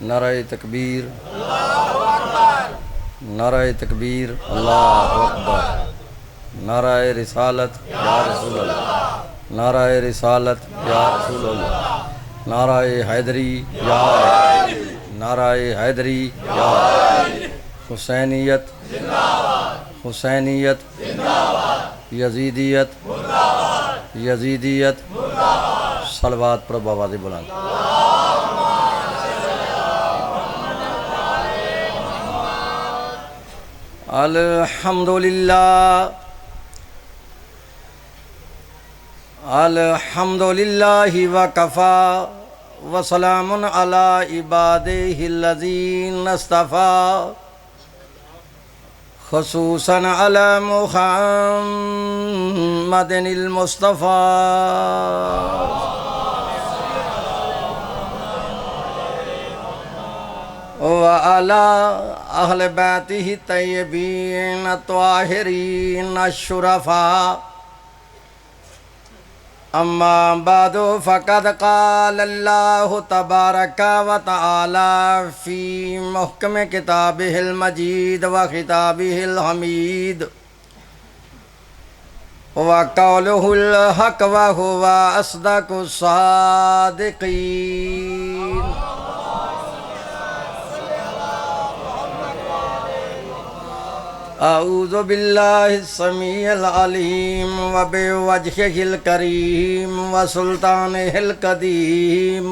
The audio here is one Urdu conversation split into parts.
نعرہ تکبیر، نعرہ تکبیر، اللہ اکبر، نعرہ رسالت یا رسول اللہ، نعرہ رسالت یا رسول اللہ، نعرہ حیدری یا نعرہ حیدری یا حسینیت، حسینیت، یزیدیت، یزیدیت، صلوات پر بآواز بلند۔ الحمدللہ، الحمدللہ وکفا وسلام علی عبادہ الذین اصطفیٰ، خصوصاً علی محمد المصطفیٰ، وعلى أهل بيته الطيبين الطاهرين الشرفاء، أما بعد فقد قال الله تبارك وتعالى في محكم كتابه المجيد وخطابه الحميد، وقوله الحق وهو أصدق الصادقين، اعوذ باللہ السمیع العلیم وبوجہہ الکریم وسلطانہ القدیم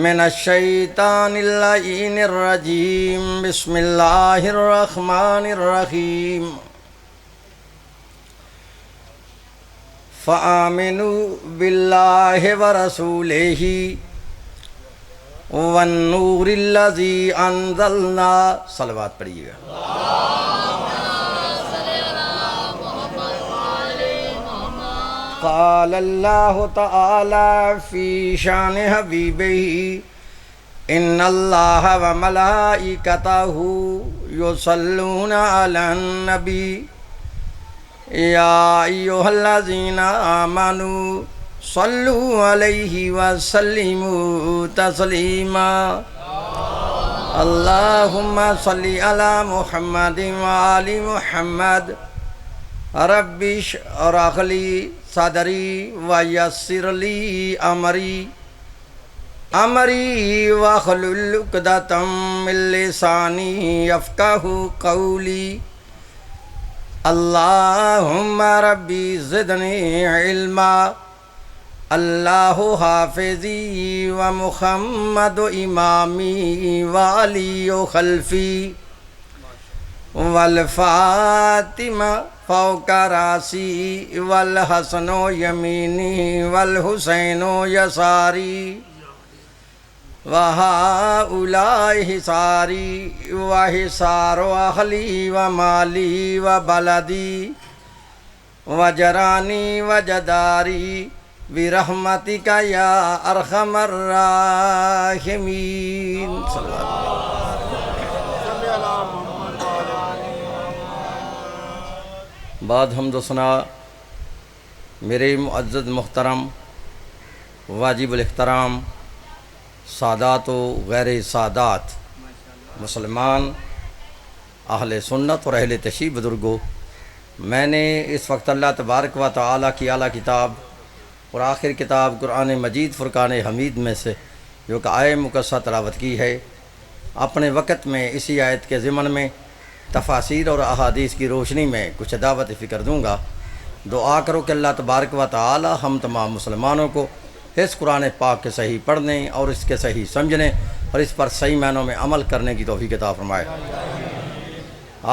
من الشیطان اللعین الرجیم، بسم اللہ الرحمن الرحیم، فآمنوا باللہ ورسولہ والنور الذی انزلنا، صلوات پڑھیے گا۔ قال اللہ تعالی فی شان حبیبہ، ان اللہ وملائکتہ یصلون علی النبی، یا ایہا الذین آمنوا صلوا علیہ وسلموا تسلیما، اللہم صلی علی محمد وآل محمد، رب اشرح لی صدری ویسر لی امری واحلل عقدۃ من لسانی یفقہوا قولی، اللہم ربی زدنی علما، اللہ حافظی ومحمد امامی وعلی خلفی، والفاطمہ فوق راسی، والحسن یمینی والحسین یساری، وہؤلاء حساری وحسار اہلی ومالی وبلدی وجرانی وجداری، برحمتک یا ارحم الراحمین۔ بعد حمد و ثنا، میرے معزز محترم واجب الاحترام سادات و غیر سادات مسلمان، اہل سنت اور اہل تشیع بزرگوں، میں نے اس وقت اللہ تبارک و تعالیٰ کی اعلیٰ کتاب اور آخر کتاب قرآن مجید فرقان حمید میں سے جو کہ آیہ مقدسہ تلاوت کی ہے، اپنے وقت میں اسی آیت کے ضمن میں تفاسیر اور احادیث کی روشنی میں کچھ دعوت فکر دوں گا۔ دعا کرو کہ اللہ تبارک و تعالی ہم تمام مسلمانوں کو اس قرآن پاک کے صحیح پڑھنے اور اس کے صحیح سمجھنے اور اس پر صحیح معنوں میں عمل کرنے کی توفیق عطا فرمائے۔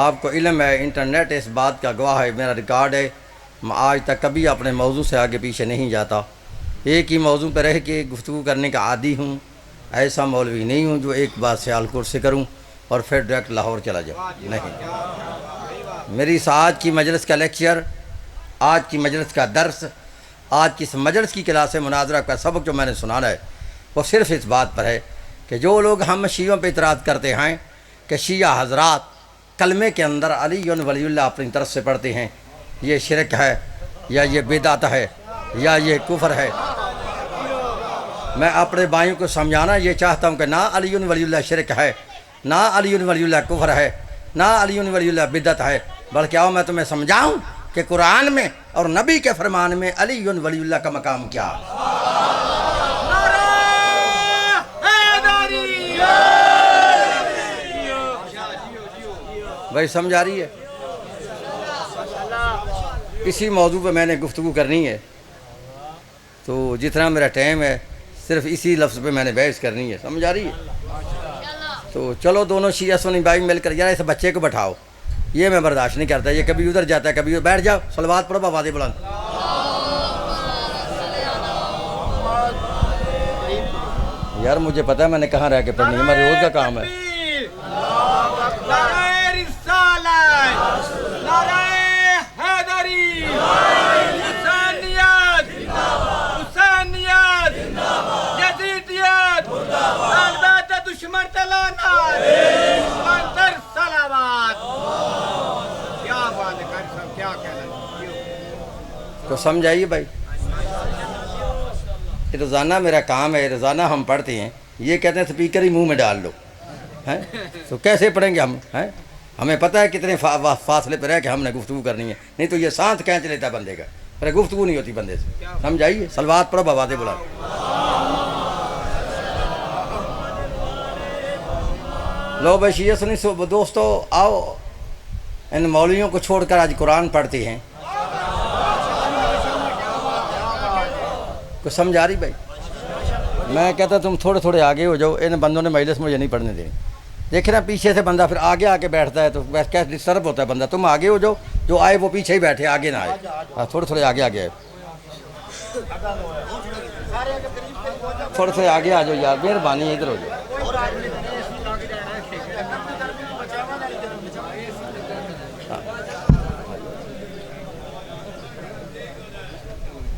آپ کو علم ہے، انٹرنیٹ اس بات کا گواہ ہے، میرا ریکارڈ ہے، میں آج تک کبھی اپنے موضوع سے آگے پیچھے نہیں جاتا، ایک ہی موضوع پہ رہ کے گفتگو کرنے کا عادی ہوں، ایسا مولوی نہیں ہوں جو ایک بات سیالکوٹ سے کروں اور پھر ڈائریکٹ لاہور چلا جاؤں، نہیں۔ میری اس آج کی مجلس کا لیکچر، آج کی مجلس کا درس، آج کی اس مجلس کی کلاس مناظرہ کا سبق جو میں نے سنانا ہے وہ صرف اس بات پر ہے کہ جو لوگ ہم شیعوں پہ اعتراض کرتے ہیں کہ شیعہ حضرات کلمے کے اندر علی ولی اللہ اپنی طرف سے پڑھتے ہیں، یہ شرک ہے یا یہ بدعت ہے یا یہ کفر ہے، میں اپنے بھائیوں کو سمجھانا یہ چاہتا ہوں کہ نہ علی ولی اللہ شرک ہے، نہ علی ولی اللہ کفر ہے، نہ علی ولی اللہ بدعت ہے، بلکہ آؤ میں تمہیں سمجھاؤں کہ قرآن میں اور نبی کے فرمان میں علی ولی اللہ کا مقام کیا ہے۔ بھائی سمجھ آ رہی ہے؟ اسی موضوع پہ میں نے گفتگو کرنی ہے، تو جتنا میرا ٹائم ہے صرف اسی لفظ پہ میں نے بحث کرنی ہے، سمجھ آ رہی ہے؟ تو چلو دونوں شیعہ سنی بھائی مل کر یار اس بچے کو بٹھاؤ، یہ میں برداشت نہیں کرتا، یہ کبھی ادھر جاتا ہے کبھی ادھر، بیٹھ جاؤ صلوات پڑھو بآواز بلند۔ یار مجھے پتا ہے میں نے کہاں رہ کے پڑھنی ہے، ہمارے روز کا کام ہے۔ تو سمجھ آئیے بھائی، روزانہ میرا کام ہے، روزانہ ہم پڑھتے ہیں، یہ کہتے ہیں سپیکر ہی منہ میں ڈال لو، ہیں تو کیسے پڑھیں گے ہم؟ ہیں ہمیں پتہ ہے کتنے فاصلے پہ رہ کے ہم نے گفتگو کرنی ہے، نہیں تو یہ سانت کھینچ لیتا ہے بندے کا، پھر گفتگو نہیں ہوتی بندے سے، سمجھ آئیے؟ صلوات پڑھو بآواز بلند۔ لو بھائی شیعہ سنی دوستو آؤ، ان مولویوں کو چھوڑ کر آج قرآن پڑھتے ہیں، کچھ سمجھ آ رہی بھائی؟ میں کہتا تم تھوڑے تھوڑے آگے ہو جاؤ، ان بندوں نے مجلس مجھے نہیں پڑھنے دینی، دیکھیں نا پیچھے سے بندہ پھر آگے آ کے بیٹھتا ہے تو کیسے ڈسٹرب ہوتا ہے بندہ، تم آگے ہو جاؤ، جو آئے وہ پیچھے ہی بیٹھے، آگے نہ آئے، تھوڑے تھوڑے آگے آگے آئے، تھوڑے تھوڑے آگے آ جاؤ یار، مہربانی ہے ادھر ہو جاؤ۔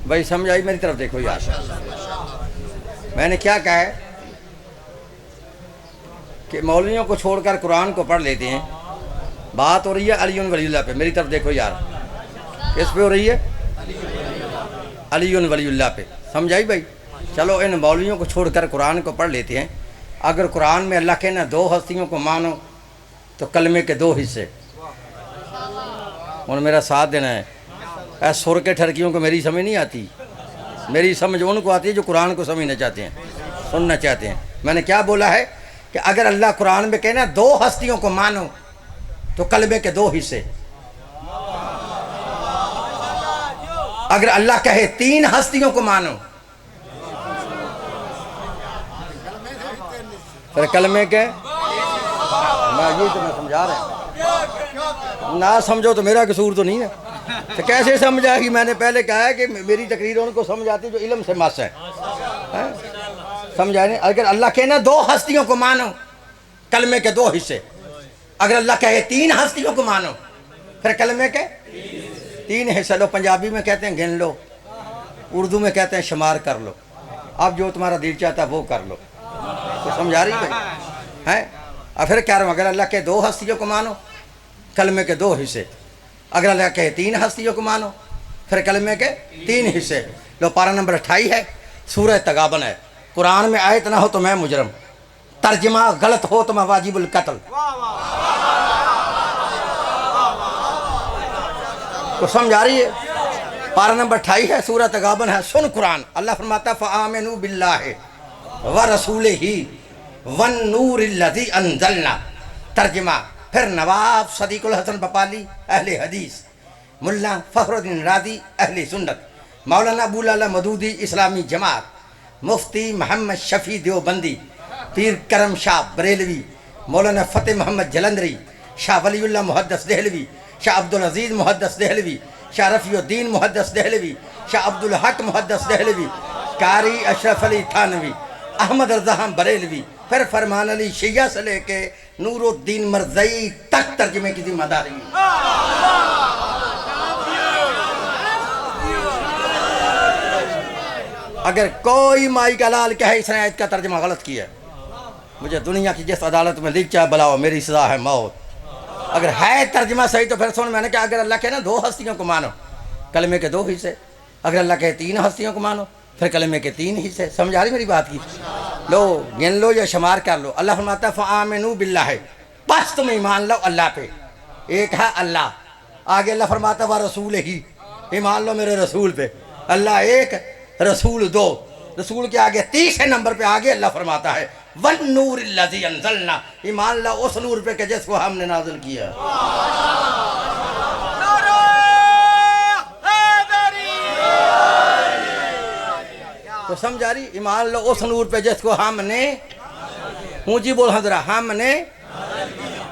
بھائی سمجھ آئی؟ میری طرف دیکھو یار، میں نے کیا کہا ہے کہ مولویوں کو چھوڑ کر قرآن کو پڑھ لیتے ہیں، بات ہو رہی ہے علی ولی اللہ پہ، میری طرف دیکھو یار، کس پہ ہو رہی ہے؟ علی ولی اللہ پہ، سمجھ آئی بھائی؟ چلو ان مولویوں کو چھوڑ کر قرآن کو پڑھ لیتے ہیں، اگر قرآن میں اللہ کہنا دو ہستیوں کو مانو تو کلمے کے دو حصے، اور میرا ساتھ دینا ہے، ایسے سر کے ٹھرکیوں کو میری سمجھ نہیں آتی، میری سمجھ ان کو آتی ہے جو قرآن کو سمجھنا چاہتے ہیں، سننا چاہتے ہیں۔ میں نے کیا بولا ہے کہ اگر اللہ قرآن میں کہنا دو ہستیوں کو مانو تو کلمے کے دو حصے، اگر اللہ کہے تین ہستیوں کو مانو پھر کلمے کے، میں یہ تو میں سمجھا رہا ہوں، نہ سمجھو تو میرا قصور تو نہیں ہے، تو کیسے سمجھا کہ میں نے پہلے کہا ہے کہ میری تقریر ان کو سمجھ آتی جو علم سے مس ہے، سمجھا نہیں؟ اگر اللہ کہنا دو ہستیوں کو مانو کلمے کے دو حصے، اگر اللہ کہے تین ہستیوں کو مانو پھر کلمے کے تین حصے، لو پنجابی میں کہتے ہیں گن لو، اردو میں کہتے ہیں شمار کر لو، اب جو تمہارا دل چاہتا ہے وہ کر لو، تو سمجھا رہی بھائی ہیں؟ اور پھر کہہ رہا ہوں اگر اللہ کہے دو ہستیوں کو مانو کلمے کے دو حصے، اگر اللہ کہے تین ہستیوں کو مانو پھر کلمے کے تین حصے۔ لو پارہ نمبر 28 ہے، سورہ تغابن ہے، قرآن میں آیت نہ ہو تو میں مجرم، ترجمہ غلط ہو تو میں واجب القتل، تو سمجھ آ رہی ہے؟ پارہ نمبر 28 ہے، سورہ تغابن ہے، سن قرآن، اللہ فرماتا فآمنوا باللہ ورسولہ والنور الذی انزلنا، ترجمہ پھر نواب صدیق الحسن بپالی اہل حدیث، ملا فخر الدین رازی اہل سنت، مولانا ابو لالا مدودی اسلامی جماعت، مفتی محمد شفیع دیوبندی، پیر کرم شاہ بریلوی، مولانا فتح محمد جلندری، شاہ ولی اللہ محدث دہلوی، شاہ عبدالعزیز محدث دہلوی، شاہ رفیع الدین محدث دہلوی، شاہ عبدالحق محدث دہلوی، قاری اشرف علی تھانوی، احمد رضا بریلوی، پھر فرمان علی شیعہ سے لے کے نور الدین مرزائی تک ترجمے کی ذمہ داری۔ اگر کوئی مائی کا لال کہے اس نے آیت کا ترجمہ غلط کیا، مجھے دنیا کی جس عدالت میں لکھ چاہے بلاؤ، میری سزا ہے موت۔ اگر ہے ترجمہ صحیح تو پھر سن، میں نے کہا اگر اللہ کہے نا دو ہستیوں کو مانو کلمے کے دو حصے، اگر اللہ کہے تین ہستیوں کو مانو پھر کلمے کے 3 حصے. سمجھ آ رہی میری بات کی؟ لو گن لو یا شمار کر لو. اللہ فرماتا ہے فآمنوا باللہ، بس تم ایمان لو اللہ پہ. ایک ہے اللہ، آگے اللہ فرماتا ہے ورسولہ، ایمان لو میرے رسول پہ. اللہ ایک، رسول 2. رسول کے آگے تیسرے نمبر پہ آگے اللہ فرماتا ہے والنور الذی انزلنا، ایمان لا اس نور پہ کہ جس کو ہم نے نازل کیا. تو سمجھا رہی؟ ایمان لو اس نور پہ جس کو ہم نے، اونچی بول حضرہ، ہم نے،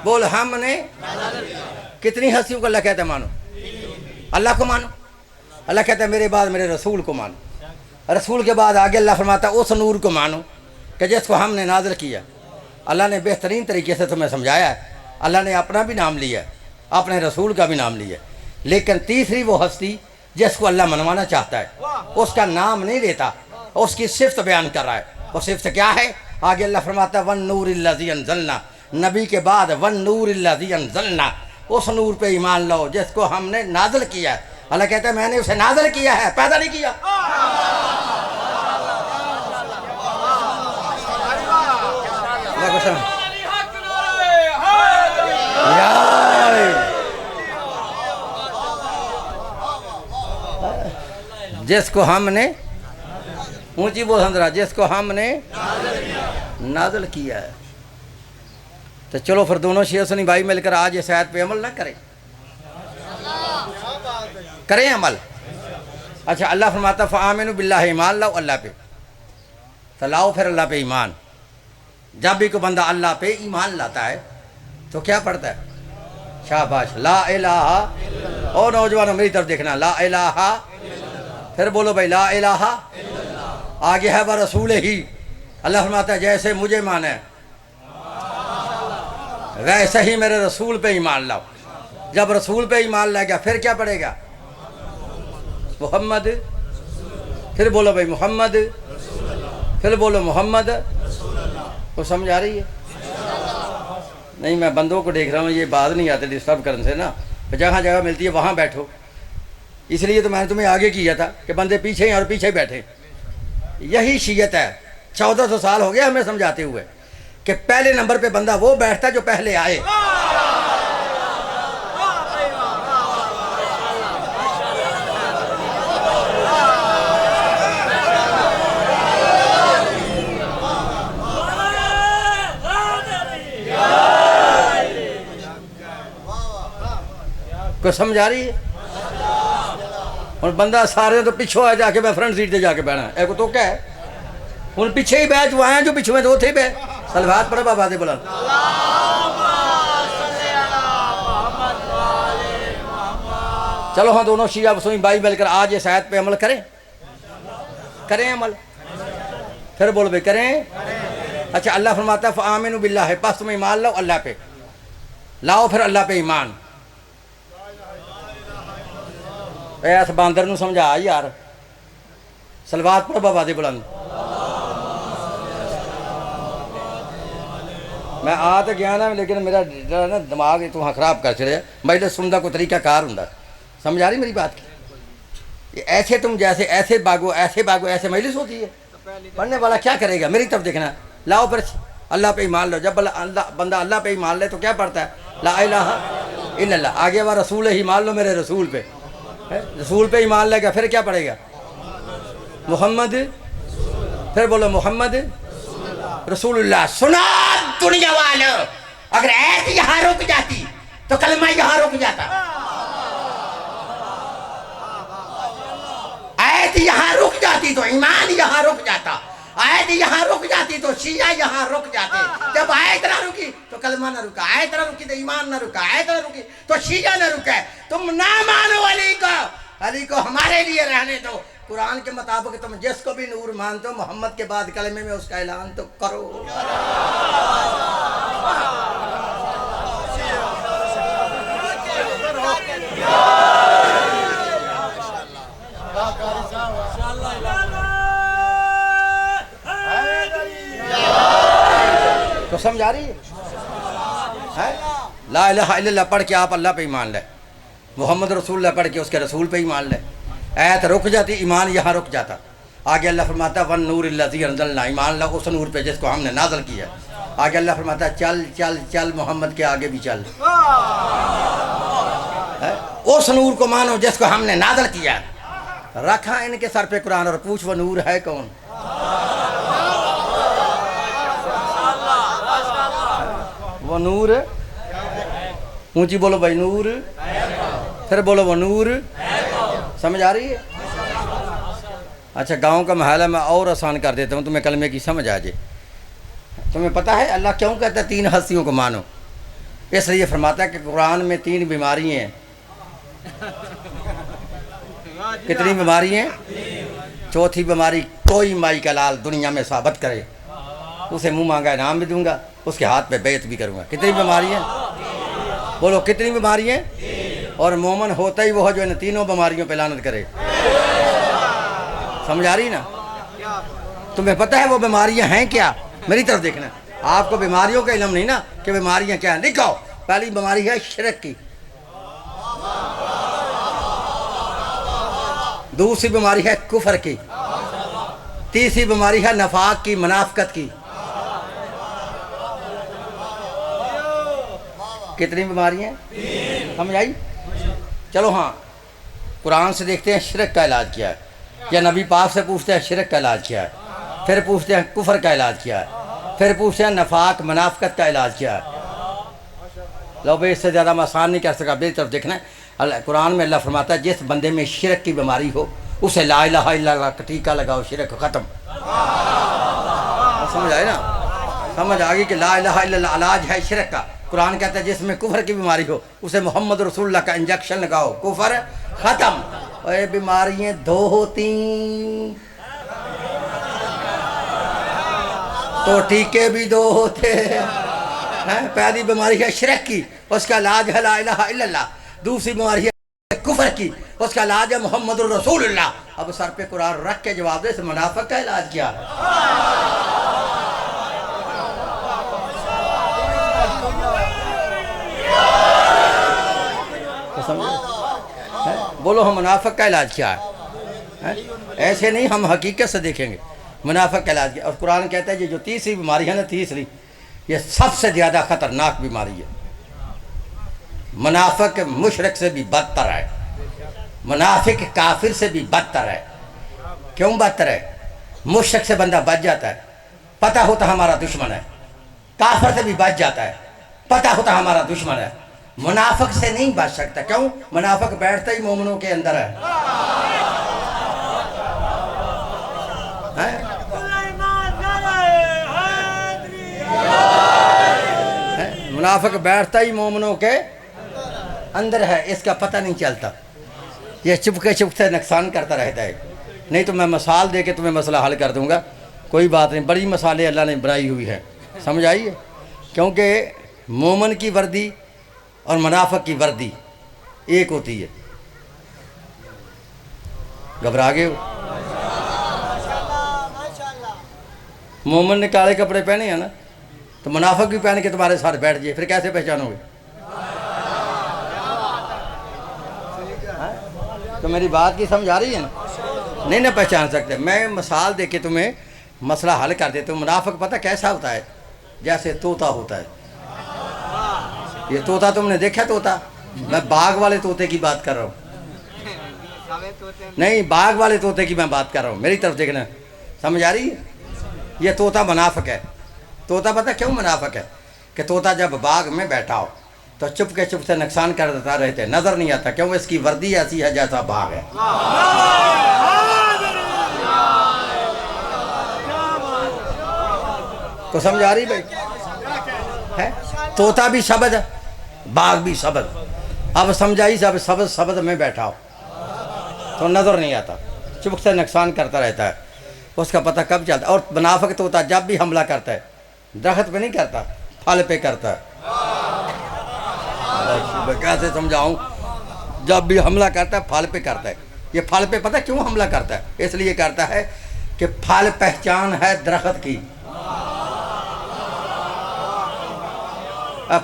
بول ہم نے. کتنی ہستیوں کو اللہ کہتا ہے مانو؟ اللہ کو مانو. اللہ کہتا ہے میرے بعد میرے رسول کو مانو. رسول کے بعد آگے اللہ فرماتا ہے اس نور کو مانو کہ جس کو ہم نے نازل کیا. اللہ نے بہترین طریقے سے تمہیں سمجھایا ہے. اللہ نے اپنا بھی نام لیا ہے، اپنے رسول کا بھی نام لیا ہے. لیکن تیسری وہ ہستی جس کو اللہ منوانا چاہتا ہے، اس کا نام نہیں لیتا، اس کی صفت بیان کر رہا ہے. وہ صفت کیا ہے؟ آگے اللہ فرماتا ہے والنور الذی انزلنا، نبی کے بعد والنور الذی انزلنا، اس نور پہ ایمان لو جس کو ہم نے نازل کیا ہے. اللہ کہتا ہے میں نے اسے نازل کیا ہے، پیدا نہیں کیا. جس کو ہم نے، اونچی بول حضرہ، جس کو ہم نے نازل کیا ہے. تو چلو پھر دونوں شیعہ سنی بھائی مل کر آج اس آیت پہ عمل نہ کریں، کریں عمل. اچھا اللہ فرماتا فآمنوا باللہ، ایمان لاؤ اللہ پہ. تو لاؤ پھر اللہ پہ ایمان. جب بھی کوئی بندہ اللہ پہ ایمان لاتا ہے تو کیا پڑھتا ہے؟ شاباش، لا الہ. اور نوجوانوں میری طرف دیکھنا، لا الہ. پھر بولو بھائی لا الہ. آگے ہے ورسولہ ہی. اللہ فرماتا ہے جیسے مجھے مانے ویسے ہی میرے رسول پہ ایمان لاؤ. جب رسول پہ ایمان لائے گا پھر کیا پڑھے گا؟ محمد. پھر بولو بھائی محمد. پھر بولو محمد. وہ سمجھ آ رہی ہے؟ نہیں میں بندوں کو دیکھ رہا ہوں، یہ بات نہیں آتی ڈسٹرب کرنے سے نا. جہاں جگہ ملتی ہے وہاں بیٹھو. اس لیے تو میں نے تمہیں آگے کیا تھا کہ بندے پیچھے ہیں اور پیچھے بیٹھے. یہی شیعت ہے. 1400 سال ہو گیا ہمیں سمجھاتے ہوئے کہ پہلے نمبر پہ بندہ وہ بیٹھتا ہے جو پہلے آئے. کوئی سمجھ آ رہی ہے؟ اور بندہ سارے تو پچھو آ جا کے میں فرنٹ سیٹ پہ جا کے بیٹھا ہے. ایک تو کیا ہے ان پیچھے ہی بیٹھ وہ آئے جو پیچھے میں دو تھے بے. سلوات پڑھو بابا دے بلند. چلو ہاں دونوں شیعہ سنی بھائی مل کر آج اس آیت پہ عمل کریں. کریں عمل. پھر بولو بھائی کریں. اچھا اللہ فرماتا ہے فآمنوا باللہ، پس تم ایمان لاؤ اللہ پہ. لاؤ پھر اللہ پہ ایمان. ایس باندر نو سمجھا یار. سلوات پڑھو بابا دے بلند. میں آ تو گیا نا لیکن میرا نا دماغ تو خراب کر چڑے. مجلے سندا کو طریقہ کار ہوں. سمجھ آ رہی میری بات کی؟ ایسے تم جیسے ایسے باغو ایسے مجلس ہوتی ہے. پڑھنے والا کیا کرے گا؟ میری طرف دیکھنا. لاؤ پھر اللہ پہ ایمان لو. جب بندہ اللہ پہ ایمان لے تو کیا پڑھتا ہے؟ لا الہ الا اللہ. آگے وہ رسول ہی مان لو میرے رسول پہ. رسول پہ ایمان لے گا پھر کیا پڑھے گا؟ محمد. پھر بولو محمد رسول اللہ. سنا دنیا والوں، اگر ایت یہاں رک جاتی تو کلمہ یہاں رک جاتا. ایت یہاں رک جاتی تو ایمان یہاں رک جاتا. آیت یہاں رک جاتی تو شیعہ یہاں رک جاتے. جب آیت نہ رکی تو کلمہ نہ رکا. آیت نہ رکی تو ایمان نہ رکا. آیت نہ رکی تو شیعہ نہ رکا. تم نہ مانو علی کو، علی کو ہمارے لیے رہنے دو. قرآن کے مطابق تم جس کو بھی نور مانتے ہو محمد کے بعد کلمے میں اس کا اعلان تو کرو. تو سمجھ آ رہی ہے؟ لا الہ الا اللہ پڑھ کے آپ اللہ پہ ایمان لے. محمد رسول اللہ پڑھ کے اس کے رسول پہ ایمان لے. ایت رک جاتی ایمان یہاں رک جاتا. آگے اللہ فرماتا ہے وَالنُّورِ الَّذِي أَنزَلْنَا، ایمان لاؤ اس نور پہ جس کو ہم نے نازل کیا. آگے اللہ فرماتا ہے چل چل چل محمد کے آگے بھی چل. اس نور کو مانو جس کو ہم نے نازل کیا. رکھا ان کے سر پہ قرآن اور پوچھ وہ نور ہے کون. وہ نور اونچی بولو بھائی نور. پھر بولو وہ نور. سمجھ آ رہی ہے؟ اچھا گاؤں کا محل ہے، میں اور آسان کر دیتا ہوں تمہیں کلمے کی سمجھ آ جائے. تمہیں پتہ ہے اللہ کیوں کہتا ہے 3 ہستیوں کو مانو؟ اس لیے فرماتا ہے کہ قرآن میں 3 بیماری ہیں. کتنی بیماری ہیں؟ 4تھی بیماری کوئی مائی کا لال دنیا میں ثابت کرے اسے منہ مانگا انعام بھی دوں گا، اس کے ہاتھ پہ بیعت بھی کروں گا. کتنی بیماری ہیں؟ بولو کتنی بیماری ہیں؟ اور مومن ہوتا ہی وہ جو ان 3 بیماریوں پہ لعنت کرے. سمجھ آ رہی نا؟ تمہیں پتہ ہے وہ بیماریاں ہیں کیا؟ میری طرف دیکھنا. آپ کو بیماریوں کا علم نہیں نا کہ بیماریاں کیا ہیں. لکھو پہلی بیماری ہے شرک کی، دوسری بیماری ہے کفر کی، تیسری بیماری ہے نفاق کی، منافقت کی. کتنی بیماری ہیں؟ سمجھ آئی؟ چلو ہاں قرآن سے دیکھتے ہیں شرک کا علاج کیا ہے، یا نبی پاک سے پوچھتے ہیں شرک کا علاج کیا ہے، پھر پوچھتے ہیں کفر کا علاج کیا ہے، پھر پوچھتے ہیں نفاق منافقت کا علاج کیا ہے. لو بھائی اس سے زیادہ میں آسان نہیں کر سکا. میری طرف دیکھنا ہے قرآن میں اللہ فرماتا ہے جس بندے میں شرک کی بیماری ہو اسے لا الہ الا اللہ کا ٹیکہ لگاؤ، شرک ختم. سمجھ آئے نا؟ سمجھ آ گئی کہ لا الہ الا اللہ علاج ہے شرک کا. قرآن کہتا ہے جس میں کفر کی بیماری ہو اسے محمد رسول اللہ کا انجیکشن لگاؤ، کفر ختم. اور یہ بیماریاں 2 ہوتی تو ٹیکے بھی 2 ہوتے ہیں. پہلی بیماری ہے شرک کی، اس کا علاج ہے لا الہ الا اللہ. دوسری بیماری ہے کفر کی، اس کا علاج ہے محمد رسول اللہ. اب سر پہ قرآن رکھ کے جواب دے منافق کا علاج کیا؟ بولو ہم منافق کا علاج کیا ہے؟ ایسے نہیں، ہم حقیقت سے دیکھیں گے منافق کا علاج کیا. اور قرآن کہتا ہے یہ جو تیسری بیماری ہے نا، تیسری یہ سب سے زیادہ خطرناک بیماری ہے. منافق مشرک سے بھی بدتر ہے، منافق کافر سے بھی بدتر ہے. کیوں بدتر ہے؟ مشرک سے بندہ بچ جاتا ہے، پتہ ہوتا ہمارا دشمن ہے. کافر سے بھی بچ جاتا ہے، پتہ ہوتا ہمارا دشمن ہے. منافق سے نہیں بچ سکتا. کیوں؟ منافق بیٹھتا ہی مومنوں کے اندر ہے. منافق بیٹھتا ہی مومنوں کے اندر ہے، اس کا پتہ نہیں چلتا. یہ چپکے چپکے نقصان کرتا رہتا ہے. نہیں تو میں مثال دے کے تمہیں مسئلہ حل کر دوں گا، کوئی بات نہیں. بڑی مثالیں اللہ نے بنائی ہوئی ہے، سمجھ آئی ہے؟ کیونکہ مومن کی وردی اور منافق کی وردی ایک ہوتی ہے. گھبرا گئے ہو؟ مومن نے کالے کپڑے پہنے ہیں نا، تو منافق بھی پہن کے تمہارے ساتھ بیٹھ جائے، پھر کیسے پہچانو گے؟ تو میری بات کی سمجھ آ رہی ہے نا؟ نہیں نہ پہچان سکتے. میں مثال دے کے تمہیں مسئلہ حل کر دیتا ہوں. منافق پتہ کیسا ہوتا ہے؟ جیسے طوطا ہوتا ہے. یہ طوطا تم نے دیکھا؟ طوطا میں باغ والے طوطے کی بات کر رہا ہوں، نہیں باغ والے طوطے کی میں بات کر رہا ہوں. میری طرف دیکھنا، سمجھ آ رہی ہے؟ یہ طوطا منافق ہے. طوطا پتہ کیوں منافق ہے؟ کہ طوطا جب باغ میں بیٹھا ہو تو چپ کے چپ سے نقصان کرتا رہتے، نظر نہیں آتا. کیوں؟ اس کی وردی ایسی ہے جیسا باغ ہے. تو سمجھ آ رہی بھائی؟ ہے طوطا بھی شبد، باغ بھی شبد. اب سمجھائی جب شبد میں بیٹھا ہو تو نظر نہیں آتا، چپ سے نقصان کرتا رہتا ہے، اس کا پتہ کب چلتا. اور منافق طوطا جب بھی حملہ کرتا ہے درخت پہ نہیں کرتا، پھل پہ کرتا ہے. کیسے سمجھاؤں؟ جب بھی حملہ کرتا ہے پھل پہ کرتا ہے. یہ پھل پہ پتہ کیوں حملہ کرتا ہے؟ اس لیے کرتا ہے کہ پھل پہچان ہے درخت کی.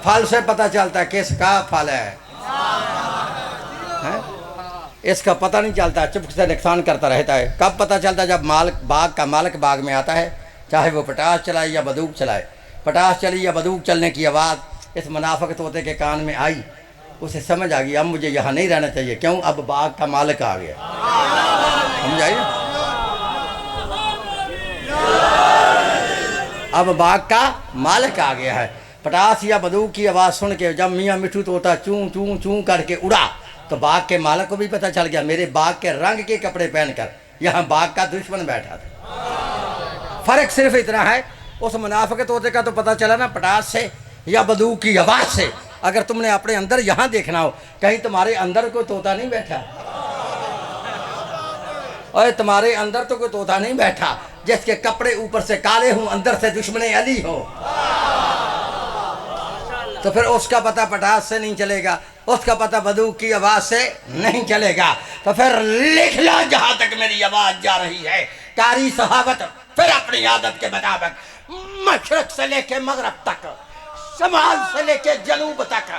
پھل سے پتہ چلتا ہے کس کا پھل ہے. اس کا پتہ نہیں چلتا، چپک سے نقصان کرتا رہتا ہے۔ کب پتہ چلتا؟ جب باغ کا مالک باغ میں آتا ہے، چاہے وہ پٹاس چلائے یا بندوق چلائے۔ پٹاس چلی یا بندوق چلنے کی آواز اس منافق طوطے کے کان میں آئی، اسے سمجھ آ گئی اب مجھے یہاں نہیں رہنا چاہیے، کیوں؟ اب باغ کا مالک آ گیا۔ سمجھ آئی؟ اب باغ کا مالک آ گیا ہے۔ پٹاس یا بندوق کی آواز سن کے جب میاں مٹھو طوطا چوں چوں چوں کر کے اڑا تو باغ کے مالک کو بھی پتہ چل گیا میرے باغ کے رنگ کے کپڑے پہن کر یہاں باغ کا دشمن بیٹھا تھا۔ فرق صرف اتنا ہے، اس منافق طوطے کا تو پتہ چلا نا پٹاس سے یا بندوق کی آواز سے۔ اگر تم نے اپنے اندر یہاں دیکھنا ہو، کہیں تمہارے اندر کوئی طوطا نہیں بیٹھا، اور تمہارے اندر تو کوئی طوطا نہیں بیٹھا جس کے کپڑے اوپر سے کالے ہوں اندر سے دشمن علی ہو، تو پھر اس کا پتہ پٹاس سے نہیں چلے گا، اس کا پتہ بندوق کی آواز سے نہیں چلے گا۔ تو پھر لکھ لو جہاں تک میری آواز جا رہی ہے، قاری صحابت پھر اپنی عادت کے مطابق مشرق سے لے کے مغرب تک، شمال سے لے کے جنوب تک،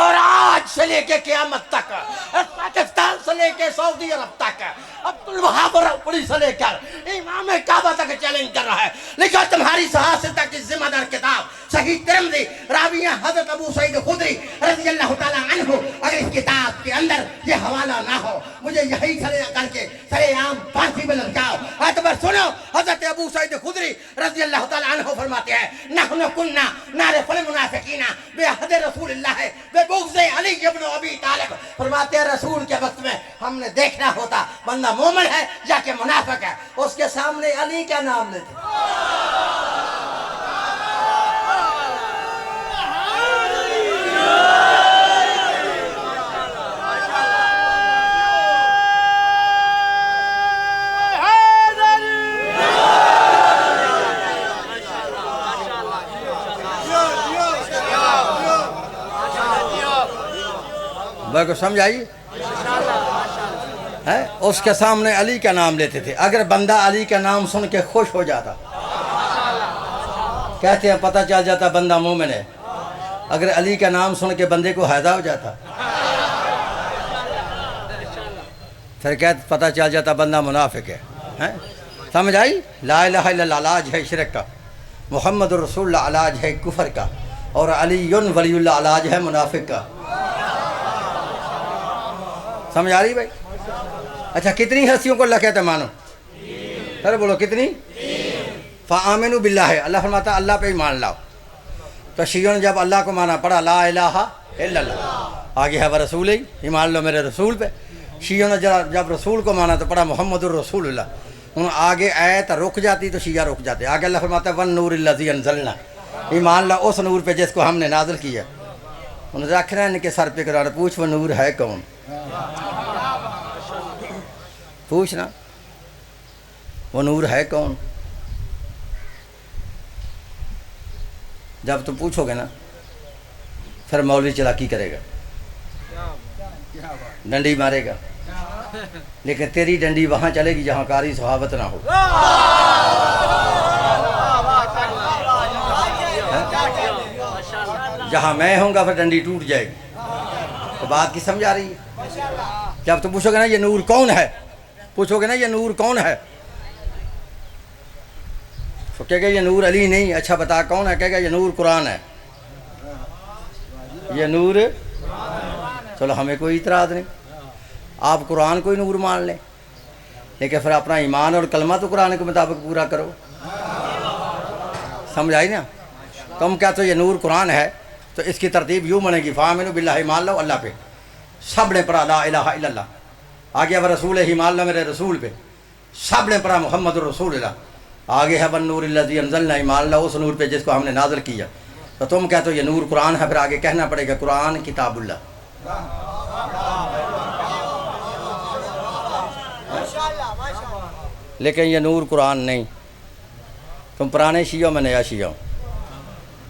اور آج سے لے کے قیامت تک، پاکستان سے لے کے سعودی عرب تک، عبدالوہاب راؤپڑی سے لے کر امام کعبہ تک چیلنج کر رہا ہے۔ لیکن تمہاری صحافتہ کی ذمہ دار کتاب صحیح ترمذی، راویہ حضرت ابو سعید خدری رضی اللہ تعالیٰ عنہ، اگر اس کتاب کے اندر یہ حوالہ نہ ہو مجھے یہی کھڑے کر کے سرے عام پھانسی پہ لٹکاؤ۔ اعتبر سنو، حضرت ابو سعید خدری رضی اللہ تعالیٰ عنہ فرماتے ہیں نحن کننا نعرف المنافقین بعہد رسول اللہ ببغض علی ابن ابی طالب، فرماتے ہیں رسول کے وقت میں ہم نے دیکھنا ہوتا بندہ مومن ہے یا کہ منافق ہے، اس کے سامنے علی کا نام لیتے۔ کو سمجھ آئی؟ اس کے سامنے علی کا نام لیتے تھے۔ اگر بندہ علی کا نام سن کے خوش ہو جاتا، کہتے ہیں پتہ چل جاتا بندہ مومن ہے۔ اگر علی کا نام سن کے بندے کو حیضہ ہو جاتا، پھر کہتے پتہ چل جاتا بندہ منافق ہے۔ سمجھ آئی؟ لا الہ الا اللہ علاج ہے شرک کا، محمد رسول اللہ علاج ہے کفر کا، اور علی ولی اللہ علاج ہے منافق کا۔ سمجھ آ رہی بھائی؟ اچھا کتنی ہستیوں کو اللہ کہتا ہے مانو؟ سر بولو کتنی؟ فآمنوا باللہ، اللہ فرماتا اللہ پہ ایمان لاؤ۔ تو شیعوں نے جب اللہ کو مانا پڑھا لا الہ الا اللہ، آگے ہے ورسول ہی، ایمان لو میرے رسول پہ۔ شیعوں نے جب رسول کو مانا تو پڑھا محمد الرسول اللہ، ان آگے آیت رک جاتی تو شیعہ رک جاتے۔ آگے اللہ فرماتا ہے والنور الذی انزلنا، ایمان لاؤ اس نور پہ جس کو ہم نے نازل کیا۔ انہوں نے رکھنا ہے ان کے سر پہ قرار، پوچھ وہ نور ہے کون؟ پوچھنا وہ نور ہے کون؟ جب تم پوچھو گے نا پھر مولوی چلاکی کرے گا، ڈنڈی مارے گا، لیکن تیری ڈنڈی وہاں چلے گی جہاں قاری صحابت نہ ہو۔ جہاں میں ہوں گا پھر ڈنڈی ٹوٹ جائے گی۔ تو بات کی سمجھ آ رہی ہے؟ جب تم پوچھو گے نا یہ نور کون ہے، پوچھو گے نا یہ نور کون ہے، تو کہے گا یہ نور علی نہیں، اچھا بتا کون ہے، کہے گا یہ نور قرآن ہے، یہ نور۔ چلو ہمیں کوئی اعتراض نہیں، آپ قرآن کو ہی نور مان لیں، لیکن پھر اپنا ایمان اور کلمہ تو قرآن کے مطابق پورا کرو۔ سمجھ آئی نا؟ تم کیا تو یہ نور قرآن ہے تو اس کی ترتیب یوں بنے گی فآمنوا باللہ، ایمان لو اللہ پہ، سب نے پڑھا لا الہ الا اللہ، آگے وہ رسول ہے ایمان لو میرے رسول پہ، سب نے پڑھا محمد الرسول اللہ، آگے ہے والنور الذی انزلنا، ایمان لو اس نور پہ جس کو ہم نے نازل کیا۔ تو تم کہتے ہو یہ نور قرآن ہے، پھر آگے کہنا پڑے گا قرآن کتاب اللہ۔ لیکن یہ نور قرآن نہیں۔ تم پرانے شیعہ میں نیا شیعہ ہوں،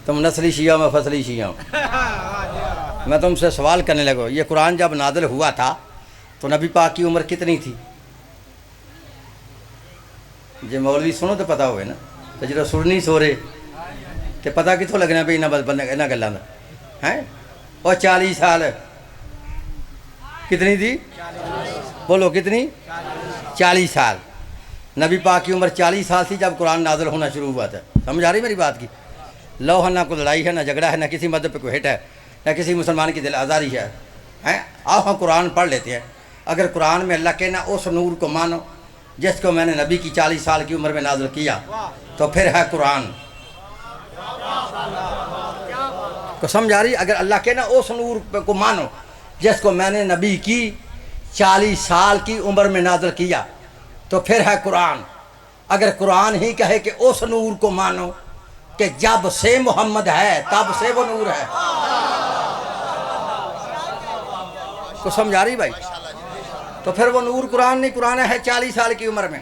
تم نسلی شیعہ میں فصلی شیعہ ہوں۔ میں تم سے سوال کرنے لگا، یہ قرآن جب نازل ہوا تھا تو نبی پاک کی عمر کتنی تھی؟ جی مولوی سنو تو پتہ ہوئے نا، تو جب سن نہیں سو رہے کہ پتہ کتوں لگنا پہ انہاں گلاں دا ہیں؟ اور 40 سال کتنی تھی؟ بولو کتنی؟ 40 سال. نبی پاک کی عمر 40 سال تھی جب قرآن نازل ہونا شروع ہوا تھا. سمجھ آ رہی میری بات کی؟ لوہ نہ کوئی لڑائی ہے، نہ جھگڑا ہے، نہ کسی مذہب پہ کوئی ہٹ ہے، نہ کسی مسلمان کی دل آزاری ہے. آؤ ہم قرآن پڑھ لیتے ہیں. اگر قرآن میں اللہ کہنا اس نور کو مانو جس کو میں نے نبی کی 40 سال کی عمر میں نازل کیا، تو پھر ہے قرآن. کو سمجھ آ رہی؟ اگر اللہ کہنا اس نور کو مانو جس کو میں نے نبی کی 40 سال کی عمر میں نازل کیا، تو پھر ہے قرآن. اگر قرآن ہی کہے کہ اس نور کو مانو کہ جب سے محمد ہے تب سے وہ نور ہے. کو سمجھ آ رہی بھائی؟ تو پھر وہ نور قرآن نہیں، قرآن ہے 40 سال کی عمر میں.